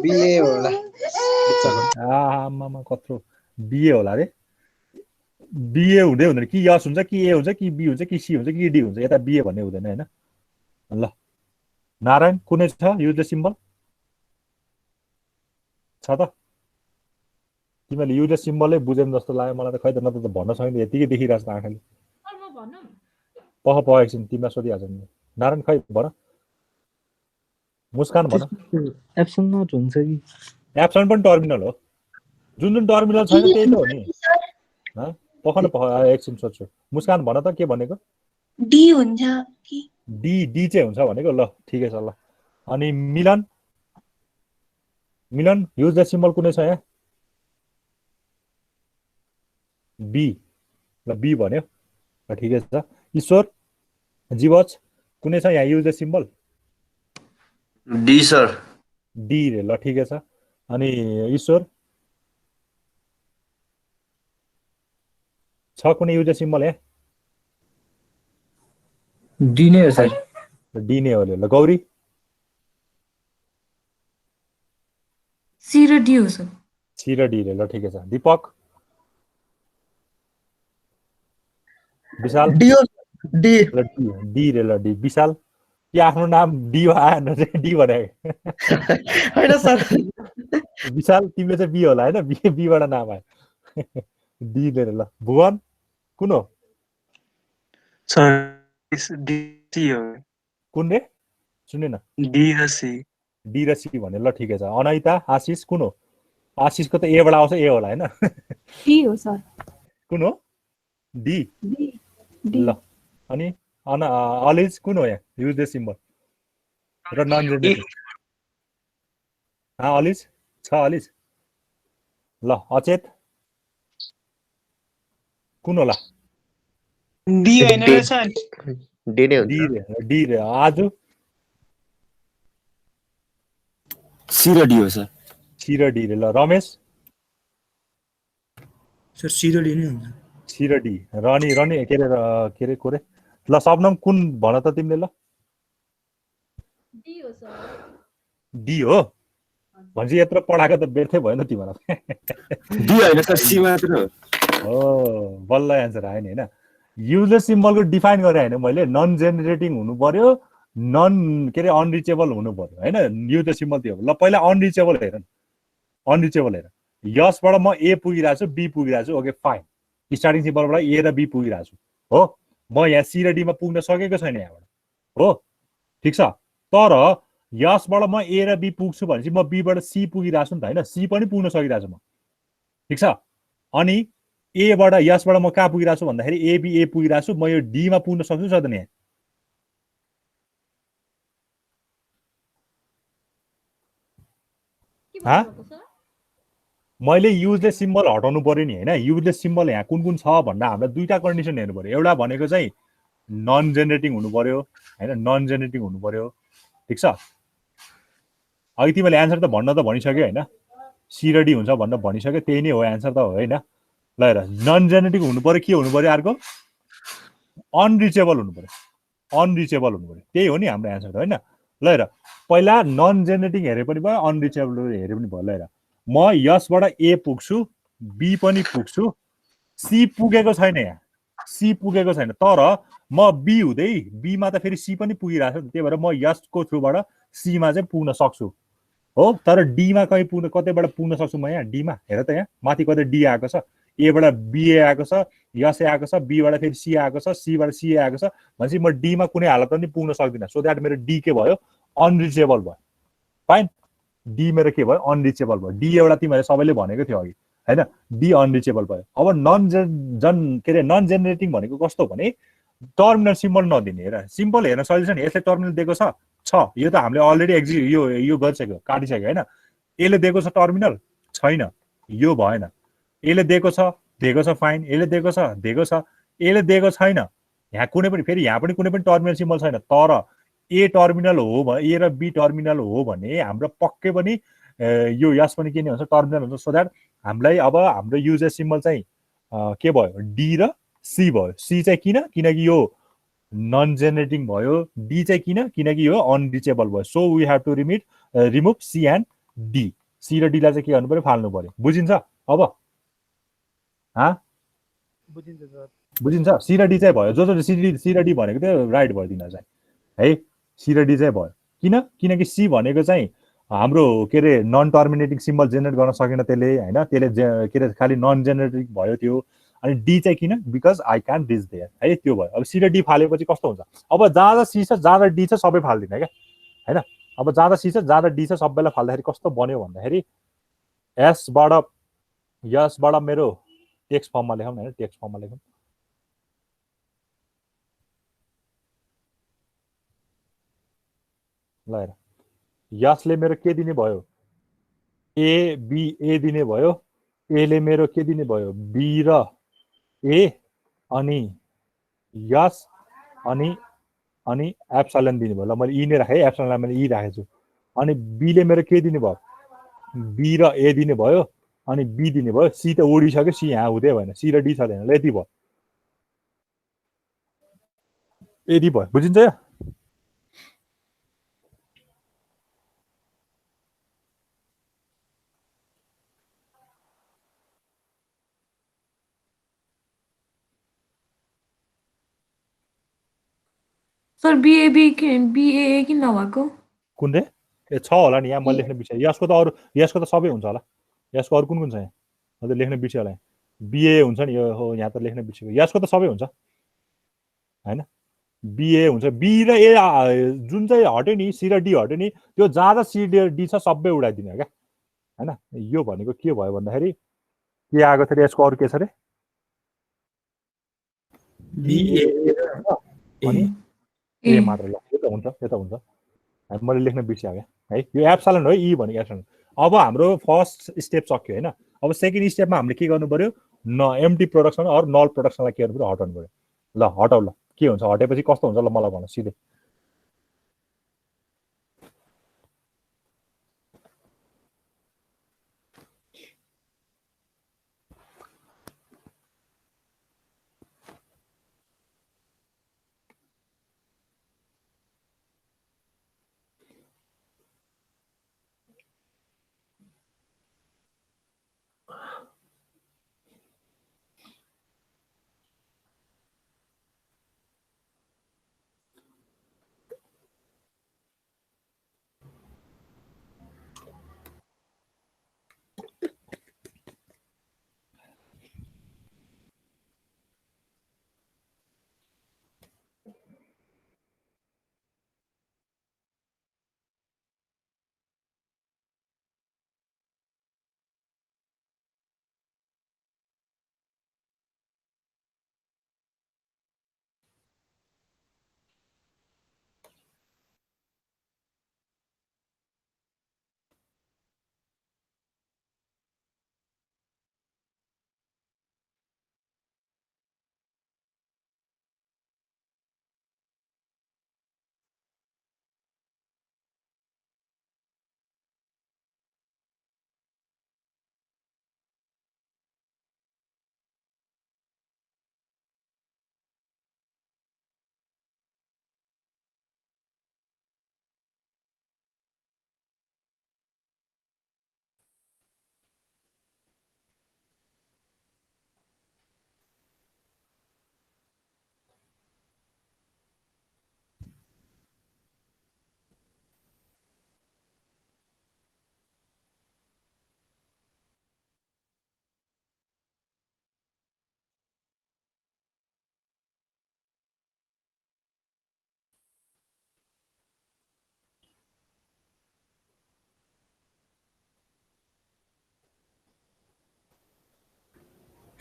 बिए होला आमामा कत्रो बिए होला रे बिए हुँदै हुँदैन कि यस हुन्छ कि ए हुन्छ कि बी हुन्छ कि सी हुन्छ कि डी हुन्छ यता बिए भन्ने हुँदैन होइन ल नारायण कुनै छ युजलेस सिम्बल छ त तिमीहरूले युजलेस सिम्बलै बुझेन जस्तो लाग्यो मलाई त खै त नत्र त भन्न सकिँदैन यतिकै देखिरहेको छ आँखाले पख एकछिन तिमीलाई सोधिहाल्छ नि नारायण खै भन मुस्कान भन एब्सेन्ट नट हुन्छ कि एब्सेन्ट पनि टर्मिनल हो जुन जुन टर्मिनल छैन त्यही त हो नि पख न पख एकछिन सोध्छु मुस्कान भन त के भनेको डी हुन्छ कि डी चाहिँ हुन्छ भनेको ल ठिकै छ ल अनि मिलन युजलेस सिम्बल कुनै छ यहाँ बी ल बी भन्यो ल ठिकै छ ईश्वर जीवज कुनै छ यहाँ useless symbol D sir D रे ल ठिकै छ अनि ईश्वर छ कुनै युजलेस सिम्बल यहाँ डी नै हो सर डी नै हो ल गौरी सी र डी हो सर सी र डी रे ल ठिकै छ दीपक विशाल डी हो डी ल डी रे ल डी विशाल कि आफ्नो नाम डी आएन चाहिँ डी भने होइन सर विशाल तिमीले चाहिँ बी होला होइन बीबाट नाम आयो डी ले ल भुवन कुन हो सर डी हो कुन रे सुनेन डी र सी डी र सी भने ल ठिकै छ अनैता आशिष कुन हो आशिषको त एबाट आउँछ ए होला होइन डी हो सर कुन हो डी डी डी ल अनि अलिज कुन हो यहाँ युज द सिम्बल र नन जेनेरेटिभ अलिज छ अलिज ल अचेत कुन होला डी होइन र सर डी नै डी हुन्छ रे डी रे आज सी र डी हो सर सी र डी रे ल रमेश सर सी र डी नै हुन्छ सी र डी रनी रनी के अरे कोरे ल सबनम कुन भन त तिमीले ल डी हो सर डी हो भनेपछि यत्रो पढाएको त व्यर्थै भएन तिमीलाई डी होइन सर सी मात्र हो हो बल्ल एन्सर आयो नि होइन युजलेस सिम्बलको डिफाइन गरेँ होइन मैले नन जेनेरेटिङ हुनु पर्यो नन के अरे अनरिचेबल हुनु पर्यो होइन युजलेस सिम्बल त्यो ल पहिला अनरिचेबल हेर अनरिचेबल हेर यसबाट म ए पुगिरहेको छु बी पुगिरहेको छु ओके फाइन स्टार्टिङ सिम्बलबाट ए र बी पुगिरहेको छु हो म यहाँ सी र डीमा पुग्न सकेको छैन यहाँबाट हो ठिक छ तर यसबाट म ए र बी पुग्छु भनेपछि म बीबाट सी पुगिरहेको छु नि त होइन सी पनि पुग्न सकिरहेको छु म ठिक छ अनि एबाट यसबाट म कहाँ पुगिरहेको छु भन्दाखेरि एबी ए पुगिरहेको छु म यो डीमा पुग्न सक्छु सक्दैन यहाँ के भन्नुभएको सर मैले युजलेस सिम्बल हटाउनु पर्यो नि होइन युजलेस सिम्बल यहाँ कुन कुन छ भन्दा हामीलाई दुईटा कन्डिसन हेर्नु पर्यो एउटा भनेको चाहिँ नन जेनेरेटिङ हुनु पर्यो होइन नन जेनेरेटिङ हुनु पर्यो ठिक छ अघि तिमीले एन्सर त भन्न त भनिसक्यो होइन सी र डी हुन्छ भन्न भनिसक्यो त्यही नै हो एन्सर त हो होइन ल हेर नन जेनेरेटिङ हुनु पर्यो के हुनु पर्यो अर्को अनरिचेबल हुनु पर्यो अनरिचेबल हुनु पर्यो त्यही हो नि हाम्रो एन्सर त होइन ल हेर पहिला नन जेनेरेटिङ हेरे पनि भयो अनरिचेबल हेरे पनि भयो ल हेर म यसबाट ए पुग्छु बी पनि पुग्छु सी पुगेको छैन यहाँ सी पुगेको छैन तर म बी हुँदै बीमा त फेरि सी पनि पुगिरहेको छ त्यही भएर म यसको थ्रुबाट सीमा चाहिँ पुग्न सक्छु हो तर डीमा कहीँ पुग्न कतैबाट पुग्न सक्छु म यहाँ डीमा हेर त यहाँ माथि कतै डी आएको छ एबाट बिए आएको छ यसै आएको छ बीबाट फेरि सी आएको छ सीबाट सी आएको छ भनेपछि म डीमा कुनै हालतमा पनि पुग्न सक्दिनँ सो द्याट मेरो डी के भयो अनरिचेबल भयो फाइन डी मेरो के भयो अनरिचेबल भयो डी एउटा तिमीहरूले सबैले भनेको थियो अघि होइन डी अनरिचेबल भयो अब के अरे नन जेनेरेटिङ भनेको कस्तो भने टर्मिनल सिम्बल नदिने हेर सिम्पल हेर्न सजिलो छ नि यसले टर्मिनल दिएको छ यो त हामीले अलरेडी यो गरिसक्यो काटिसक्यो होइन यसले दिएको छ टर्मिनल छैन यो भएन यसले दिएको छ फाइन यसले दिएको छ यसले दिएको छैन यहाँ कुनै पनि फेरि यहाँ पनि कुनै पनि टर्मिनल सिम्बल छैन तर ए टर्मिनल हो ए र बी टर्मिनल हो भने हाम्रो पक्कै पनि यो यस पनि के नै हुन्छ टर्मिनल हुन्छ सो द्याट हामीलाई अब हाम्रो युजर सिम्बल चाहिँ के भयो डी र सी भयो सी चाहिँ किनकि यो नन जेनेरेटिङ भयो डी चाहिँ किनकि यो अनरिचेबल भयो so we have to remove C and D C र डीलाई चाहिँ के गर्नु पर्यो फाल्नु पर्यो बुझिन्छ अब बुझिन्छ सी र डी चाहिँ भयो जो सी र डी भनेको त्यो राइट भयो तिनीहरू चाहिँ है सी र डी चाहिँ भयो किनकि सी भनेको चाहिँ हाम्रो के अरे नन टर्मिनेटिङ सिम्बल जेनेरेट गर्न सकेन त्यसले होइन त्यसले के अरे खालि नन जेनेरेटिङ भयो त्यो अनि डी चाहिँ because I can reach there है त्यो भयो अब सी र डी फालेपछि कस्तो हुन्छ अब जहाँ सी छ जहाँ डी छ सबै फाल्दिनँ क्या होइन अब जहाँ सी छ जहाँ डी छ सबैलाई फाल्दाखेरि कस्तो बन्यो भन्दाखेरि यसबाट मेरो टेक्स्ट फर्ममा लेखौँ होइन टेक्स्ट फर्ममा लेखौँ ल हेर यसले मेरो के दिने भयो ए बी ए दिने भयो एले मेरो के दिने भयो बी र ए अनि यस अनि एप्सिलन दिने भयो ल मैले ई नै राखेँ एप्सिलनलाई मैले ई राखेको छु अनि बीले मेरो के दिने भयो बी र ए दिने भयो अनि बी दिने भयो सी त उडिसक्यो सी यहाँ हुँदै भएन सी र डी छँदैन ल यति भयो यति भयो बुझिन्छ यो सर बिए किन नभएको? कुन रे ए छ होला नि यहाँ मैले लेख्न बिर्सेँ यसको त अरू यसको त सबै हुन्छ होला यसको अरू कुन कुन छ यहाँ मैले लेख्न बिर्सेँ होला बिए हुन्छ नि यो हो यहाँ त लेख्न बिर्सेको यसको त सबै हुन्छ हैन बिए हुन्छ बी र ए जुन चाहिँ हट्यो नि सी र डी हट्यो नि त्यो जहाँ जहाँ सी डी छ सबै उडाइदिने हो क्या हैन यो भनेको के भयो भन्दाखेरि के आएको थियो यसको अरू के छ रे बिए अनि ए मात्र ल यो त हुन्छ मैले लेख्न बिर्सेँ क्या है यो एप्सिलन हो ई भनेको एप्सिलन अब हाम्रो फर्स्ट स्टेप सक्यो हैन अब सेकेन्ड स्टेपमा हामीले के गर्नु पर्यो न एम्प्टी प्रोडक्सन अरू नल प्रोडक्सनलाई के गर्नु पर्यो हटाउनु पर्यो ल हटाउ ल के हुन्छ हटेपछि कस्तो हुन्छ ल मलाई भन सिधै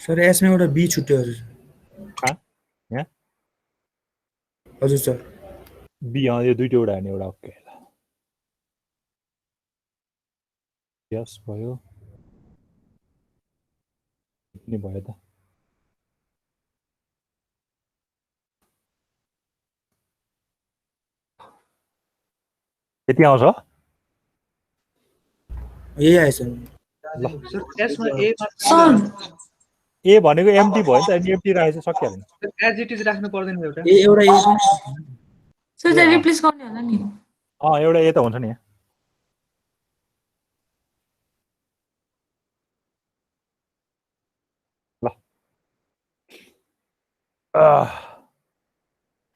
सर यसमा एउटा बी छुट्यो हजुर यहाँ हजुर सर बी यो दुईटै उडायो नि एउटा ओके ल यस भयो नि भयो त यति आउँछ यही आएछ ल सर त्यसमा ए सर ए भनेको एम्प्टी भयो नि त अनि एम्प्टी राखेको सकिहाल्यो नि एज इट इज राख्नु पर्दैन एउटा ए एउटा ए पनि सर चाहिँ रिप्लेस गर्ने होला नि। एउटा ए त हुन्छ नि ल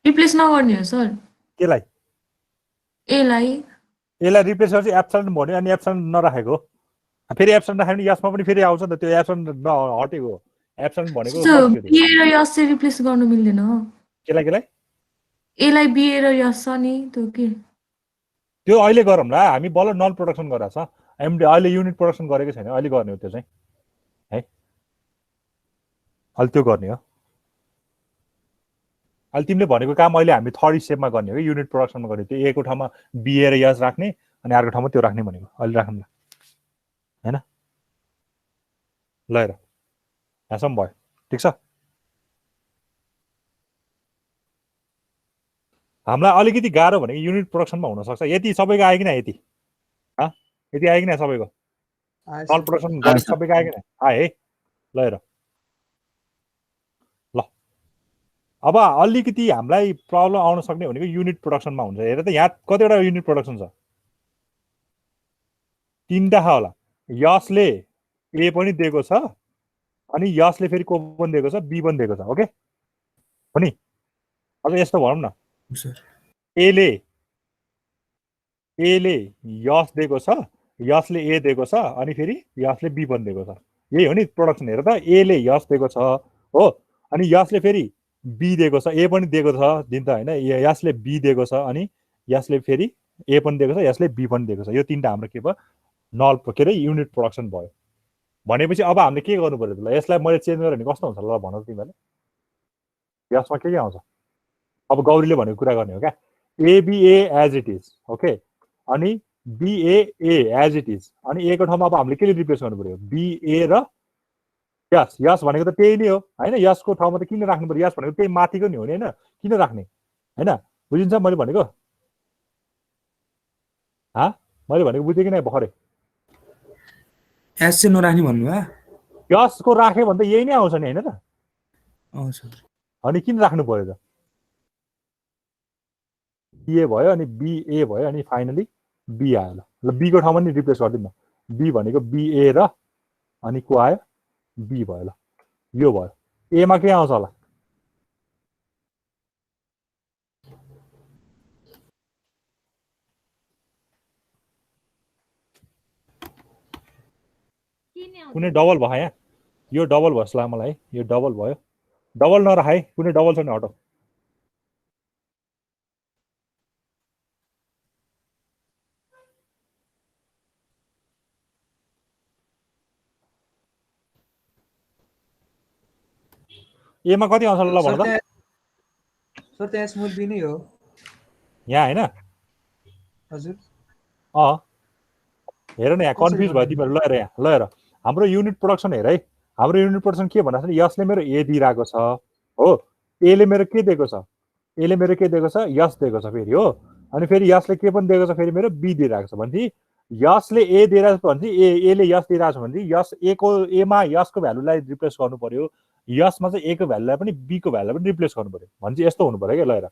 रिप्लेस नगर्ने हो सर केलाई एलाई? यसलाई रिप्लेस गरेपछि एब्सेन्ट भन्यो अनि एब्सेन्ट नराखेको फेरि एब्सेन्ट राख्यो भने यसमा पनि फेरि आउँछ नि त त्यो एब्सेन्ट हटेको एब्सेन्ट भनेको बिए र यस चाहिँ रिप्लेस गर्नु मिल्दैन हो? केलाई एलाई बिए र यस छ नि त्यो के त्यो अहिले गरौँ ल हामी बल्ल नल प्रोडक्सन गराएको छ एमडी अहिले युनिट प्रोडक्सन गरेको छैन अहिले गर्ने हो त्यो चाहिँ है अहिले त्यो गर्ने हो अहिले तिमीले भनेको काम अहिले हामी थर्ड स्टेपमा गर्ने हो कि युनिट प्रोडक्सनमा गर्ने त्यो ए को ठाउँमा बिए र यस राख्ने अनि अर्को ठाउँमा त्यो राख्ने भनेको अहिले राख्नु हैन ल हेर यहाँसम्म भयो ठिक छ हामीलाई अलिकति गाह्रो भनेको युनिट प्रोडक्सनमा हुनसक्छ यति सबैको आयो कि न यति यति आयो कि न सबैको नल प्रोडक्सन गर्ने सबैको आयो कि न आयो है ल हेर ल अब अलिकति हामीलाई प्रब्लम आउन सक्ने भनेको युनिट प्रोडक्सनमा हुन्छ हेर त यहाँ कतिवटा युनिट प्रोडक्सन छ 3टा होला यसले ए पनि दिएको छ अनि यसले फेरि को पनि दिएको छ बी पनि दिएको छ ओके हो नि अब यस्तो भनौँ न सर एले यस दिएको छ, यसले ए दिएको छ, अनि फेरि यसले बी पनि दिएको छ। यही हो नि प्रोडक्सन। हेर त, एले यस दिएको छ हो, अनि यसले फेरि बी दिएको छ, ए पनि दिएको छ दिन त होइन, यसले बी दिएको छ, अनि यसले फेरि ए पनि दिएको छ, यसले बी पनि दिएको छ। यो तीनटा हाम्रो के भयो, नल के अरे युनिट प्रोडक्सन भयो। भनेपछि अब हामीले के गर्नु पर्यो त? यसलाई मैले चेन्ज गरेँ भने कस्तो हुन्छ ल भन तिमीहरूले? यसमा के आउँछ? अब गौरीले भनेको कुरा गर्ने हो क्या, एबिए एज इट इज, ओके, अनि बिएए एज इट इज, अनि ए को ठाउँमा अब हामीले के रिप्लेस गर्नु पर्यो? बिए र यस। यस भनेको त त्यही नै हो होइन, यसको ठाउँमा त किन राख्नु पर्यो? यस भनेको त्यही माथिको नि हो नि होइन, किन राख्ने होइन? बुझिन्छ मैले भनेको? मैले भनेको बुझेँ कि नै भर्खरै? एस चाहिँ नराख्ने भन्नुभयो? यसको राख्यो भने त यही नै आउँछ नि होइन त? सर। अनि किन राख्नु पर्यो त? बिए भयो, अनि बिए भयो, अनि फाइनली बी आयो। ल बी को ठाउँमा नि रिप्लेस गरिदिउँ न। बी भनेको बिए र अनि को आयो? बी भयो। ल यो भयो। एमा के आउँछ होला? कुनै डबल भयो यहाँ? यो डबल भयो जस्तो लाग्यो मलाई। यो डबल भयो। डबल नराख है, कुनै डबल छ भने हटाऊ। एमा कति आउँछ ल भन त? सर त्यहाँ स्मल बी नै हो यहाँ होइन? हजुर। हेर न यहाँ कन्फ्युज भयो तिमीहरू। ल हेर यहाँ, ल हेर हाम्रो युनिट प्रोडक्सन हेर है। हाम्रो युनिट प्रोडक्सन के भन्दा छ? यसले मेरो ए दिइरहेको छ हो, एले मेरो के दिएको छ? एले मेरो के दिएको छ? यस दिएको छ फेरि हो, अनि फेरि यसले के पनि दिएको छ? फेरि मेरो बी दिइरहेको छ। भनेपछि यसले ए दिइरहेको छ भने चाहिँ एले यस दिइरहेको छ भने चाहिँ यस एमा यसको भ्यालुलाई रिप्लेस गर्नु पर्यो, यसमा चाहिँ ए को भ्यालुलाई पनि बी को भ्यालुलाई पनि रिप्लेस गर्नु पर्यो। भने चाहिँ यस्तो हुनु पर्यो क्या। ल हेर,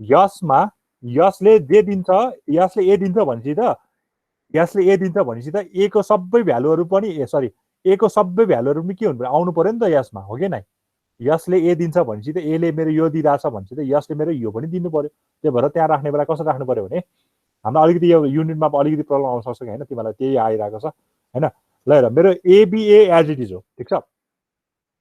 यसमा यसले जे दिन्छ, यसले ए दिन्छ भनेपछि त, यसले ए दिन्छ भनेपछि त ए को सबै भ्यालुहरू पनि ए को सबै भ्यालुहरू पनि के हुनु पर्यो? आउनु पर्यो नि त यसमा, हो कि नै? यसले ए दिन्छ भनेपछि त एले मेरो यो दिइरहेछ भनेपछि त यसले मेरो यो पनि दिनु पर्यो। त्यही भएर त्यहाँ राख्ने बेला कसरी राख्नु पर्यो भने, हाम्रो अलिकति यो युनिटमा अलिकति प्रब्लम आउन सक्छ कि होइन, तिमीलाई त्यही आइरहेको छ होइन। ल हेर, मेरो एबिए एज इट इज हो, ठिक छ,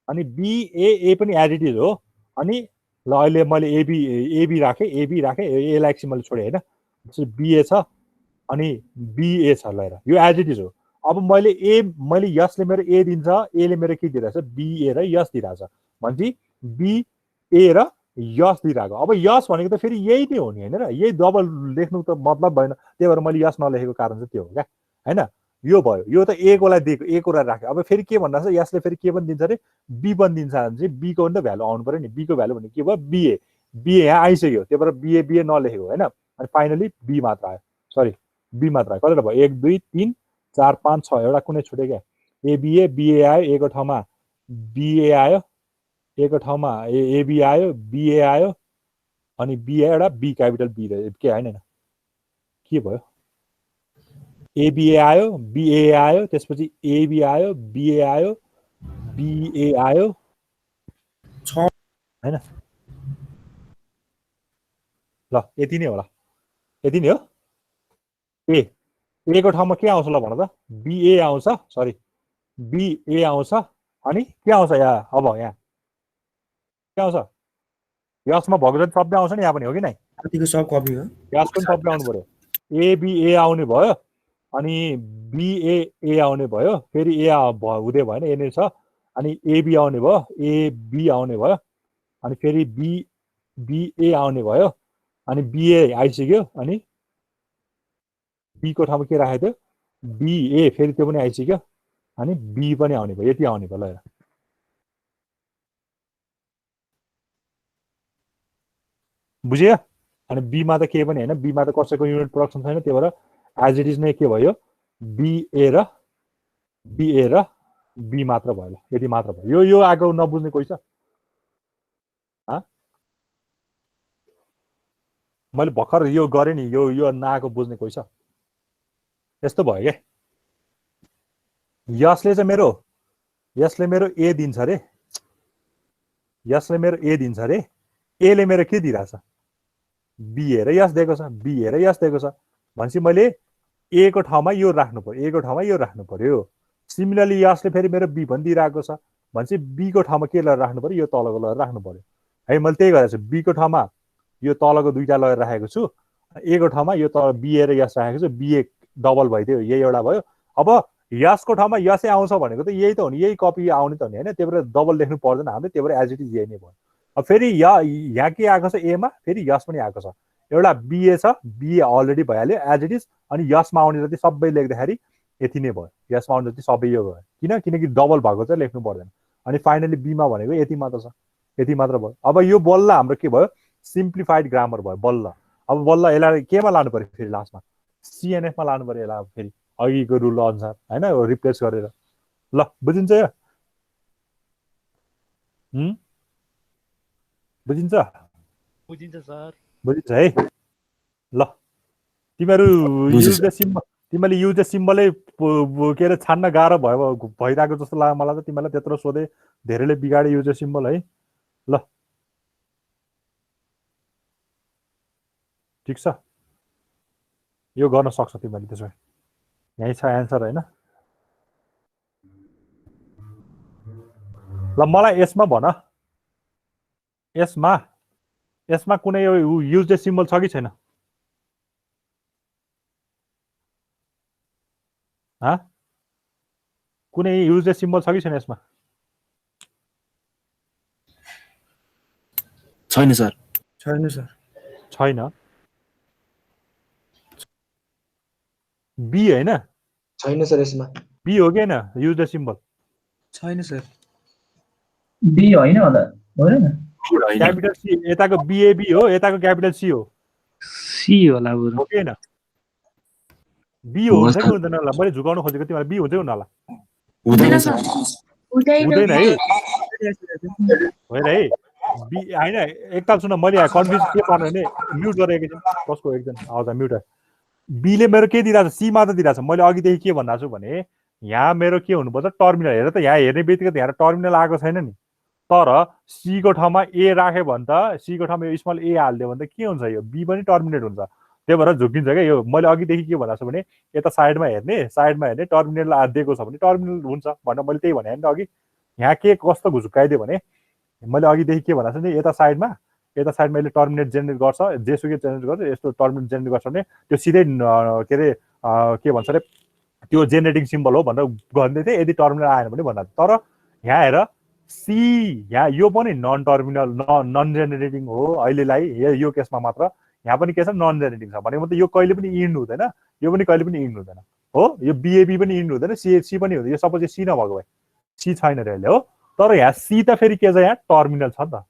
अनि बिएए पनि एज इट इज हो, अनि ल अहिले मैले एबी राखेँ, एलाई एकछिन मैले छोडेँ होइन, बिए छ अनि बिए छ। ल हेर, यो एज इट इज हो। अब मैले यसले मेरो ए दिन्छ, एले मेरो के दिइरहेछ? बिए र यस दिइरहेछ भनेपछि बिए र यस दिइरहेको। अब यस भनेको त फेरि यही नै हो नि होइन र? यही डबल लेख्नु त मतलब भएन, त्यही भएर मैले यस नलेखेको कारण चाहिँ त्यो हो क्या होइन। यो भयो, यो त ए कोलाई दिएको, ए कोलाई राख्यो। अब फेरि के भन्दा छ? यसले फेरि के पनि दिन्छ अरे? बी पनि दिन्छ भने चाहिँ बी को पनि त भ्यालु आउनु पर्यो नि। बी को भ्यालु भने के भयो? बिए। बिए यहाँ आइसक्यो, त्यही भएर बिए नलेखेको होइन, अनि फाइनली बी मात्र आयो। सरी, बी मात्र आयो। कतिवटा भयो? 1 2 3 4 5 6, एउटा कुनै छुट्यो क्या? एबिए, बिए आयो, ए को ठाउँमा बिए आयो, ए को ठाउँमा एबी आयो, बिए आयो, अनि बी आयो, एउटा बी क्यापिटल बी के होइन के भयो? एबिए आयो, बिए आयो, त्यसपछि एबी आयो, बिए आयो, बिए आयो होइन? ल यति नै होला, यति नै हो। ए को ठाउँमा के आउँछ ल भन त? बिए आउँछ, सरी बिए आउँछ, अनि के आउँछ यहाँ? अब यहाँ के आउँछ? यसमा भएको जति शब्द आउँछ नि यहाँ पनि, हो कि नै? सब कपी हो, यसको पनि शब्द आउनु पर्यो। एबिए आउने भयो, अनि बिए आउने भयो, फेरि ए हुँदै भएन, ए नै छ, अनि एबी आउने भयो, एबी आउने भयो, अनि फेरि बिए आउने भयो, अनि बिए आइसक्यो, अनि बी को ठाउँमा के राखेको थियो? बिए, फेरि त्यो पनि आइसक्यो, अनि बी पनि आउने भयो। यति आउने भयो। ल हेर, बुझ्यो? अनि बीमा त केही पनि होइन, बीमा त कसैको युनिट प्रोडक्सन छैन, त्यही भएर एज इट इज नै के भयो? बिए र बी मात्र भयो। ल यति मात्र भयो। यो आगो नबुझ्ने कोही छ? मैले भर्खर यो गरेँ नि, यो नआएको बुझ्ने कोही छ? यस्तो भयो क्या, यसले मेरो ए दिन्छ अरे, यसले मेरो ए दिन्छ अरे, एले मेरो के दिइरहेछ? बी हेर यस दिएको छ, बी हेर यस दिएको छ भनेपछि मैले ए को ठाउँमा यो राख्नु पर्यो, ए को ठाउँमा यो राख्नु पर्यो। सिमिलरली यसले फेरि मेरो बी पनि दिइरहेको छ भनेपछि बी को ठाउँमा के लगेर राख्नु पर्यो, यो तलको लगेर राख्नु पर्यो है। मैले त्यही गरेको छु, बी को ठाउँमा यो तलको दुईटा लगेर राखेको छु, ए को ठाउँमा यो तल बी र यस राखेको छु, बी डबल भइदियो, यही एउटा भयो। अब यसको ठाउँमा यसै आउँछ भनेको त यही त हो नि, यही कपी आउने त हो नि होइन, त्यही भएर डबल लेख्नु पर्दैन हामीले, त्यही भएर एज इट इज यही नै भयो। अब फेरि यहाँ के आएको छ एमा, फेरि यस पनि आएको छ, एउटा बिए छ, बिए अलरेडी भइहाल्यो एज इट इज, अनि यसमा आउने जति सबै लेख्दाखेरि यति नै भयो, यसमा आउने जति सबै यो भयो, किनकि डबल भएको चाहिँ लेख्नु पर्दैन। अनि फाइनली बीमा भनेको यति मात्र छ, यति मात्र भयो। अब यो बल्ल हाम्रो के भयो, सिम्प्लिफाइड ग्रामर भयो बल्ल। अब बल्ल यसलाई केमा लानु पर्यो फेरि लास्टमा, सिएनएफमा लानु पर्यो यसलाई फेरि अघिको रुल अनुसार होइन, रिप्लेस गरेर। ल बुझिन्छ यो, बुझिन्छ बुझिन्छ है। ल तिमीहरू युज द सिम्बल, तिमीले युज द सिम्बलै के अरे छान्न गाह्रो भइरहेको जस्तो लाग्यो मलाई त। तिमीलाई त्यत्रो सोधे, धेरैले बिगाडे युज द सिम्बल है। ल ठिक छ, यो गर्न सक्छ तिमीले। त्यसो भए यही छ एन्सर होइन। ल मलाई यसमा भन, यसमा कुनै युज द सिम्बल छ कि छैन? कुनै युज द सिम्बल छ कि छैन यसमा? छैन सर, छैन सर, छैन। बी होइन, छैन सर, यसमा बी हो कि होइन युज द सिम्बल? छैन सर, बी होइन होला, होइन क्यापिटल सी, यताको बिएबी हो, यताको क्यापिटल सी हो, सी होला हो कि होइन? बी हुन्छ कि हुँदैन होला? मैले झुकाउनु खोजेको तिमीलाई बी हुन्छ कि हुन होला? हुँदैन सर, हुँदैन है, होइन है बी होइन। एकताल सुन, मैले कन्फ्युज के पार्नु भने म्युट गरेको एकछिन, कसको एकजना आउँछ म्युट। बीले मेरो के दिइरहेको छ, सी मात्र दिइरहेको छ। मैले अघिदेखि के भनिरहेको छु भने यहाँ मेरो के हुनुपर्छ, टर्मिनल। हेर त यहाँ हेर्ने बित्तिकै त यहाँ टर्मिनल आएको छैन नि, तर सी को ठाउँमा ए राख्यो भने त, सी को ठाउँमा यो स्मल ए हालिदियो भने त के हुन्छ, यो बी पनि टर्मिनेट हुन्छ। त्यही भएर झुकिन्छ क्या यो। मैले अघिदेखि के भनेको छु भने यता साइडमा हेर्ने टर्मिनल दिएको छ भने टर्मिनल हुन्छ भनेर मैले त्यही भने नि अघि। यहाँ के कस्तो झुक्काइदियो भने मैले अघिदेखि के भनेको छु नि, यता साइडमा यसले टर्मिनेट जेनेरेट गर्छ, जेसुकै जेनेरेट गर्छ, यस्तो टर्मिनेट जेनेरेट गर्छ भने त्यो सिधै के अरे के भन्छ अरे त्यो जेनेरेटिङ सिम्बल हो भनेर भन्दै थिएँ, यदि टर्मिनल आएन भने भन्दा। तर यहाँ हेर सी, यहाँ यो पनि नन टर्मिनल नन जेनेरेटिङ हो अहिलेलाई, यो केसमा मात्र। यहाँ पनि के छ, नन जेनेरेटिङ छ भनेको मतलब यो कहिले पनि इन्ड हुँदैन, यो पनि कहिले पनि इन्ड हुँदैन हो। यो बिएबी पनि इन्ड हुँदैन, सी पनि हुँदैन। यो सपोज यो सी नभएको भए, सी छैन र यसले हो। तर यहाँ सी त फेरि के छ, यहाँ टर्मिनल छ नि त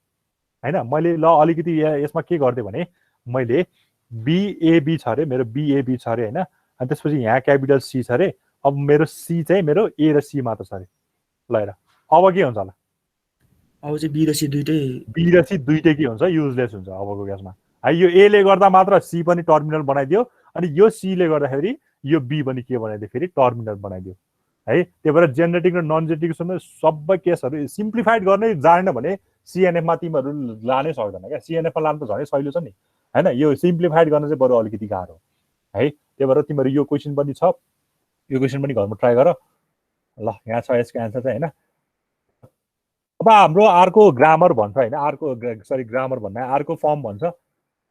होइन। मैले ल अलिकति यसमा के गरिदिएँ भने मैले बिएबी छ अरे, मेरो बिएबी छ अरे होइन, अनि त्यसपछि यहाँ क्यापिटल सी छ अरे। अब मेरो सी चाहिँ मेरो ए र सी मात्र छ अरे। ल हेर अब के हुन्छ होला, अब चाहिँ बी र सी दुइटै के हुन्छ, युजलेस हुन्छ अबको केसमा है। यो ए ले गर्दा मात्र सी पनि टर्मिनल बनाइदियो, अनि यो सी ले गर्दाखेरि यो बी पनि के बनाइदियो, फेरि टर्मिनल बनाइदियो है। त्यही भएर जेनेरेटिङ र नन जेनेरेटिङ सबै केसहरू सिम्प्लिफाइड गर्नै जानेन भने सिएनएफमा तिमीहरू लानै सक्दैन क्या। सिएनएफमा लानु त झनै सहिलो छ नि होइन, यो सिम्प्लिफाइड गर्न चाहिँ बरु अलिकति गाह्रो है। त्यही भएर तिमीहरू यो क्वेसन पनि छ, यो क्वेसन पनि घरमा ट्राई गर। ल यहाँ छ यसको एन्सर चाहिँ होइन। अब हाम्रो अर्को ग्रामर भन्छ होइन, ग्रामर भन्दा अर्को फर्म भन्छ।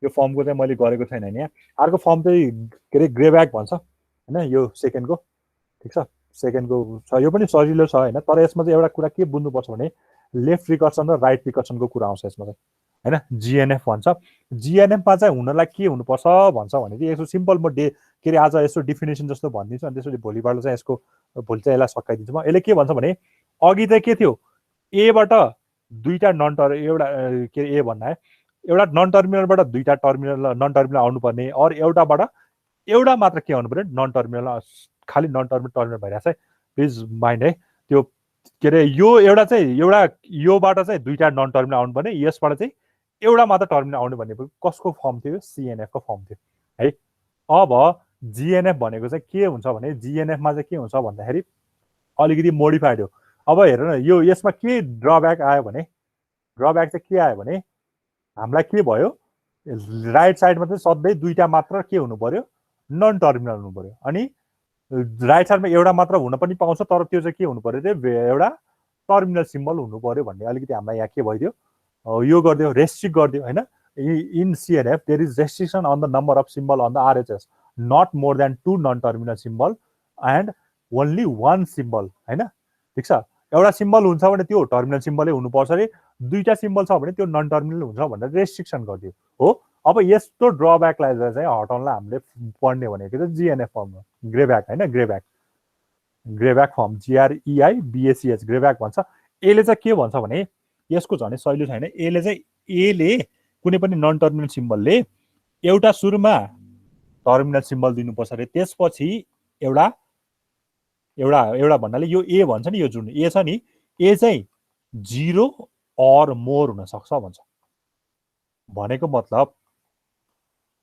यो फर्मको चाहिँ मैले गरेको छैन यहाँ। अर्को फर्म चाहिँ के अरे ग्रेब्याक भन्छ होइन, यो सेकेन्डको ठिक छ, सेकेन्डको छ। यो पनि सजिलो छ होइन, तर यसमा चाहिँ एउटा कुरा के बुझ्नुपर्छ भने लेफ्ट रिकर्सन र राइट रिकर्सनको कुरा आउँछ यसमा चाहिँ होइन। जिएनएफ भन्छ। जिएनएफमा चाहिँ हुनलाई के हुनुपर्छ भन्छ भने चाहिँ यसो सिम्पल म के अरे आज यसो डिफिनेसन जस्तो भनिदिन्छु, अनि त्यसपछि भोलिबाट चाहिँ भोलि चाहिँ यसलाई सकाइदिन्छु म। यसले के भन्छ भने अघि चाहिँ के थियो, एबाट दुईटा एउटा के अरे ए भन्दा एउटा नन टर्मिनलबाट दुईटा टर्मिनल नन टर्मिनल आउनुपर्ने, अरू एउटाबाट एउटा मात्र के आउनु पर्यो, नन टर्मिनल, खालि नन टर्मिनल भइरहेको छ। प्लिज माइन्ड है त्यो के अरे यो एउटा चाहिँ योबाट चाहिँ दुईटा नन टर्मिनल आउनुपर्ने, यसबाट चाहिँ एउटा मात्र टर्मिनल आउनु भन्ने कसको फर्म थियो, सिएनएफको फर्म थियो है। अब जिएनएफ भनेको चाहिँ के हुन्छ भने जिएनएफमा चाहिँ के हुन्छ भन्दाखेरि अलिकति मोडिफाइड हो। अब हेर न, यो यसमा के ड्रब्याक आयो भने, ड्रब्याक चाहिँ के आयो भने हामीलाई के भयो, राइट साइडमा चाहिँ सधैँ दुईटा मात्र के हुनु पर्यो, नन टर्मिनल हुनु पर्यो। अनि राइट साइडमा एउटा मात्र हुन पनि पाउँछ, तर त्यो चाहिँ के हुनु पर्यो रे, एउटा टर्मिनल सिम्बल हुनु पर्यो भन्ने अलिकति हामीलाई यहाँ के भइदियो, यो गरिदियो, रेस्ट्रिक्ट गरिदियो होइन। In CNF there is restriction on the number of symbol on the RHS, not more than 2 non terminal symbol and only 1 symbol होइन। ठिक छ, एउटा सिम्बल हुन्छ भने त्यो टर्मिनल सिम्बलै हुनुपर्छ अरे, दुईटा सिम्बल छ भने त्यो नन टर्मिनल हुन्छ भनेर रेस्ट्रिक्सन गरिदियो हो। अब यस्तो ड्रब्याकलाई चाहिँ हटाउनलाई हामीले पढ्ने भनेको चाहिँ GNF फर्ममा, ग्रेब्याक होइन, ग्रेब्याक फर्म, GREIBACH ग्रेब्याक भन्छ। यसले चाहिँ के भन्छ भने यसको झन् सहिलो छैन। यसले चाहिँ एले कुनै पनि नन टर्मिनल सिम्बलले एउटा सुरुमा टर्मिनल सिम्बल दिनुपर्छ अरे, त्यसपछि एउटा भन्नाले यो ए भन्छ नि, यो जुन ए छ नि, ए चाहिँ 0 अर मोर हुन सक्छ भन्छ। भनेको मतलब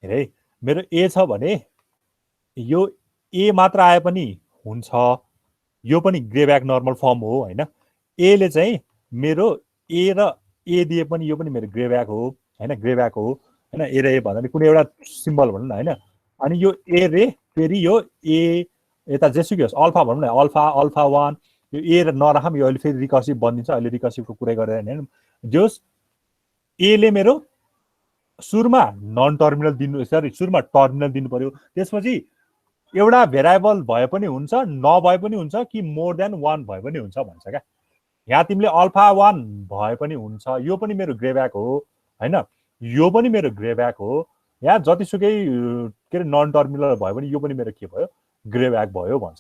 हेरे, मेरो ए छ भने यो ए मात्र आए पनि हुन्छ, यो पनि ग्रेब्याक नर्मल फर्म हो होइन। एले चाहिँ मेरो ए र ए दिए पनि यो पनि मेरो ग्रेब्याक हो होइन, ग्रेब्याक हो होइन। ए र ए भन्दा पनि कुनै एउटा सिम्बल भनौँ न होइन। अनि यो ए रे फेरि यो ए यता जेसुकै होस्, अल्फा भनौँ न, अल्फा 1, यो ए र नराखौँ, यो अहिले फेरि रिकर्सिभ बनिन्छ, अहिले रिकर्सिभको कुरै गरेर होइन। जोस् एले मेरो सुरुमा नन टर्मिनल दिनु, सरी सुरुमा टर्मिनल दिनु पर्यो, त्यसपछि एउटा भेरिएबल भए पनि हुन्छ, नभए पनि हुन्छ, कि मोर देन 1 भए पनि हुन्छ भन्छ क्या। यहाँ तिमीले अल्फा 1 भए पनि हुन्छ, यो पनि मेरो ग्रेब्याक हो होइन, यो पनि मेरो ग्रेब्याक हो। यहाँ जतिसुकै के अरे नन टर्मिनल भए पनि यो पनि मेरो के भयो, ग्रेब्याक भयो भन्छ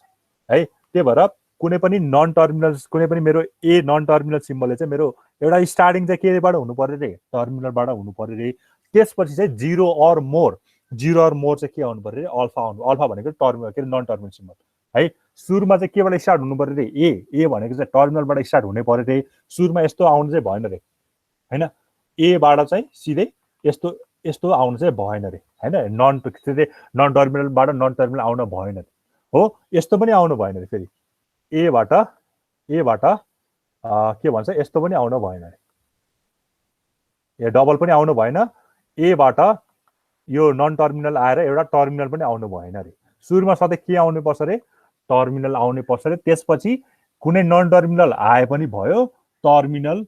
है। त्यही भएर कुनै पनि नन टर्मिनल, कुनै पनि मेरो ए नन टर्मिनल सिम्बलले चाहिँ मेरो एउटा स्टार्टिङ चाहिँ केबाट हुनु पर्यो रे, टर्मिनलबाट हुनु पर्यो रे। त्यसपछि चाहिँ 0 अर मोर चाहिँ के आउनु पर्यो रे, अल्फा भनेको टर्मिनल के अरे नन टर्मिनल सिम्बल है। सुरुमा चाहिँ केबाट स्टार्ट हुनु पर्यो रे, ए भनेको चाहिँ टर्मिनलबाट स्टार्ट हुनै पर्यो रे। सुरुमा यस्तो आउनु चाहिँ भएन रे होइन, एबाट चाहिँ सिधै यस्तो आउनु चाहिँ भएन रे होइन। नन टर्मिनलबाट नन टर्मिनल आउन भएन रे हो, यस्तो पनि आउनु भएन रे। फेरि एबाट के भन्छ, यस्तो पनि आउनु भएन रे, ए डबल पनि आउनु भएन। एबाट यो नन टर्मिनल आएर एउटा टर्मिनल पनि आउनु भएन रे। सुरुमा सधैँ के आउनु पर्छ रे, टर्मिनल आउनु पर्छ रे। त्यसपछि कुनै नन टर्मिनल आए पनि भयो, टर्मिनल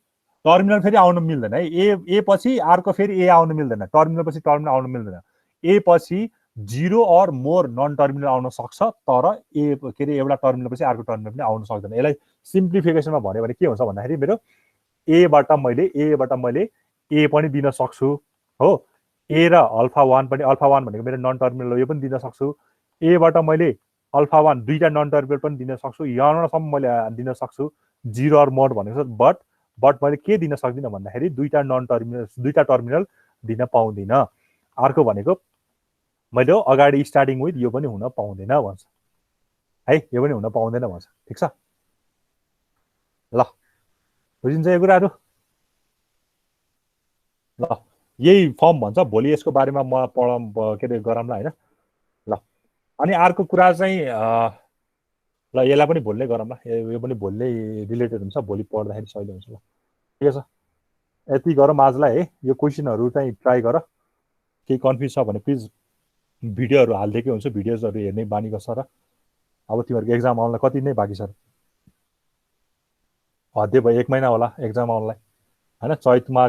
फेरि आउनु मिल्दैन है। ए पछि अर्को फेरि ए आउनु मिल्दैन, टर्मिनल पछि टर्मिनल आउनु मिल्दैन। ए पछि 0 अर मोर नन टर्मिनल आउन सक्छ, तर ए के अरे एउटा टर्मिनल पछि अर्को टर्मिनल पनि आउन सक्दैन। यसलाई सिम्प्लिफिकेसनमा भन्यो भने के हुन्छ भन्दाखेरि मेरो एबाट मैले ए पनि दिन सक्छु हो, ए र अल्फा 1 पनि, अल्फा 1 भनेको मेरो नन टर्मिनल हो, यो पनि दिन सक्छु। एबाट मैले अल्फा 1 दुईटा नन टर्मिनल पनि दिन सक्छु, यहाँसम्म मैले दिन सक्छु। 0 अर मोर भनेको छ, बट मैले के दिन सक्दिनँ भन्दाखेरि दुईटा टर्मिनल दिन पाउँदिनँ। अर्को भनेको मैले अगाडि स्टार्टिङ विथ यो पनि हुन पाउँदैन भन्छ है, यो पनि हुन पाउँदैन भन्छ। ठिक छ ल, बुझिन्छ यो कुराहरू ल। यही फर्म भन्छ, भोलि यसको बारेमा म के अरे गरौँला होइन ल। अनि अर्को कुरा चाहिँ ल, यसलाई पनि भोलि नै गरौँला, यो पनि भोलि नै रिलेटेड हुन्छ, भोलि पढ्दाखेरि सहिलो हुन्छ ल। ठिकै छ, यति गरौँ आजलाई है। यो क्वेसनहरू चाहिँ ट्राई गर, केही कन्फ्युज छ भने प्लिज भिडियोहरू हालिदिएकै हुन्छ, भिडियोजहरू हेर्ने बानी गर्छ। र अब तिमीहरूको एक्जाम आउनलाई कति नै बाँकी छ, हद्दै भयो 1 महिना होला एक्जाम आउनलाई होइन। चैतमा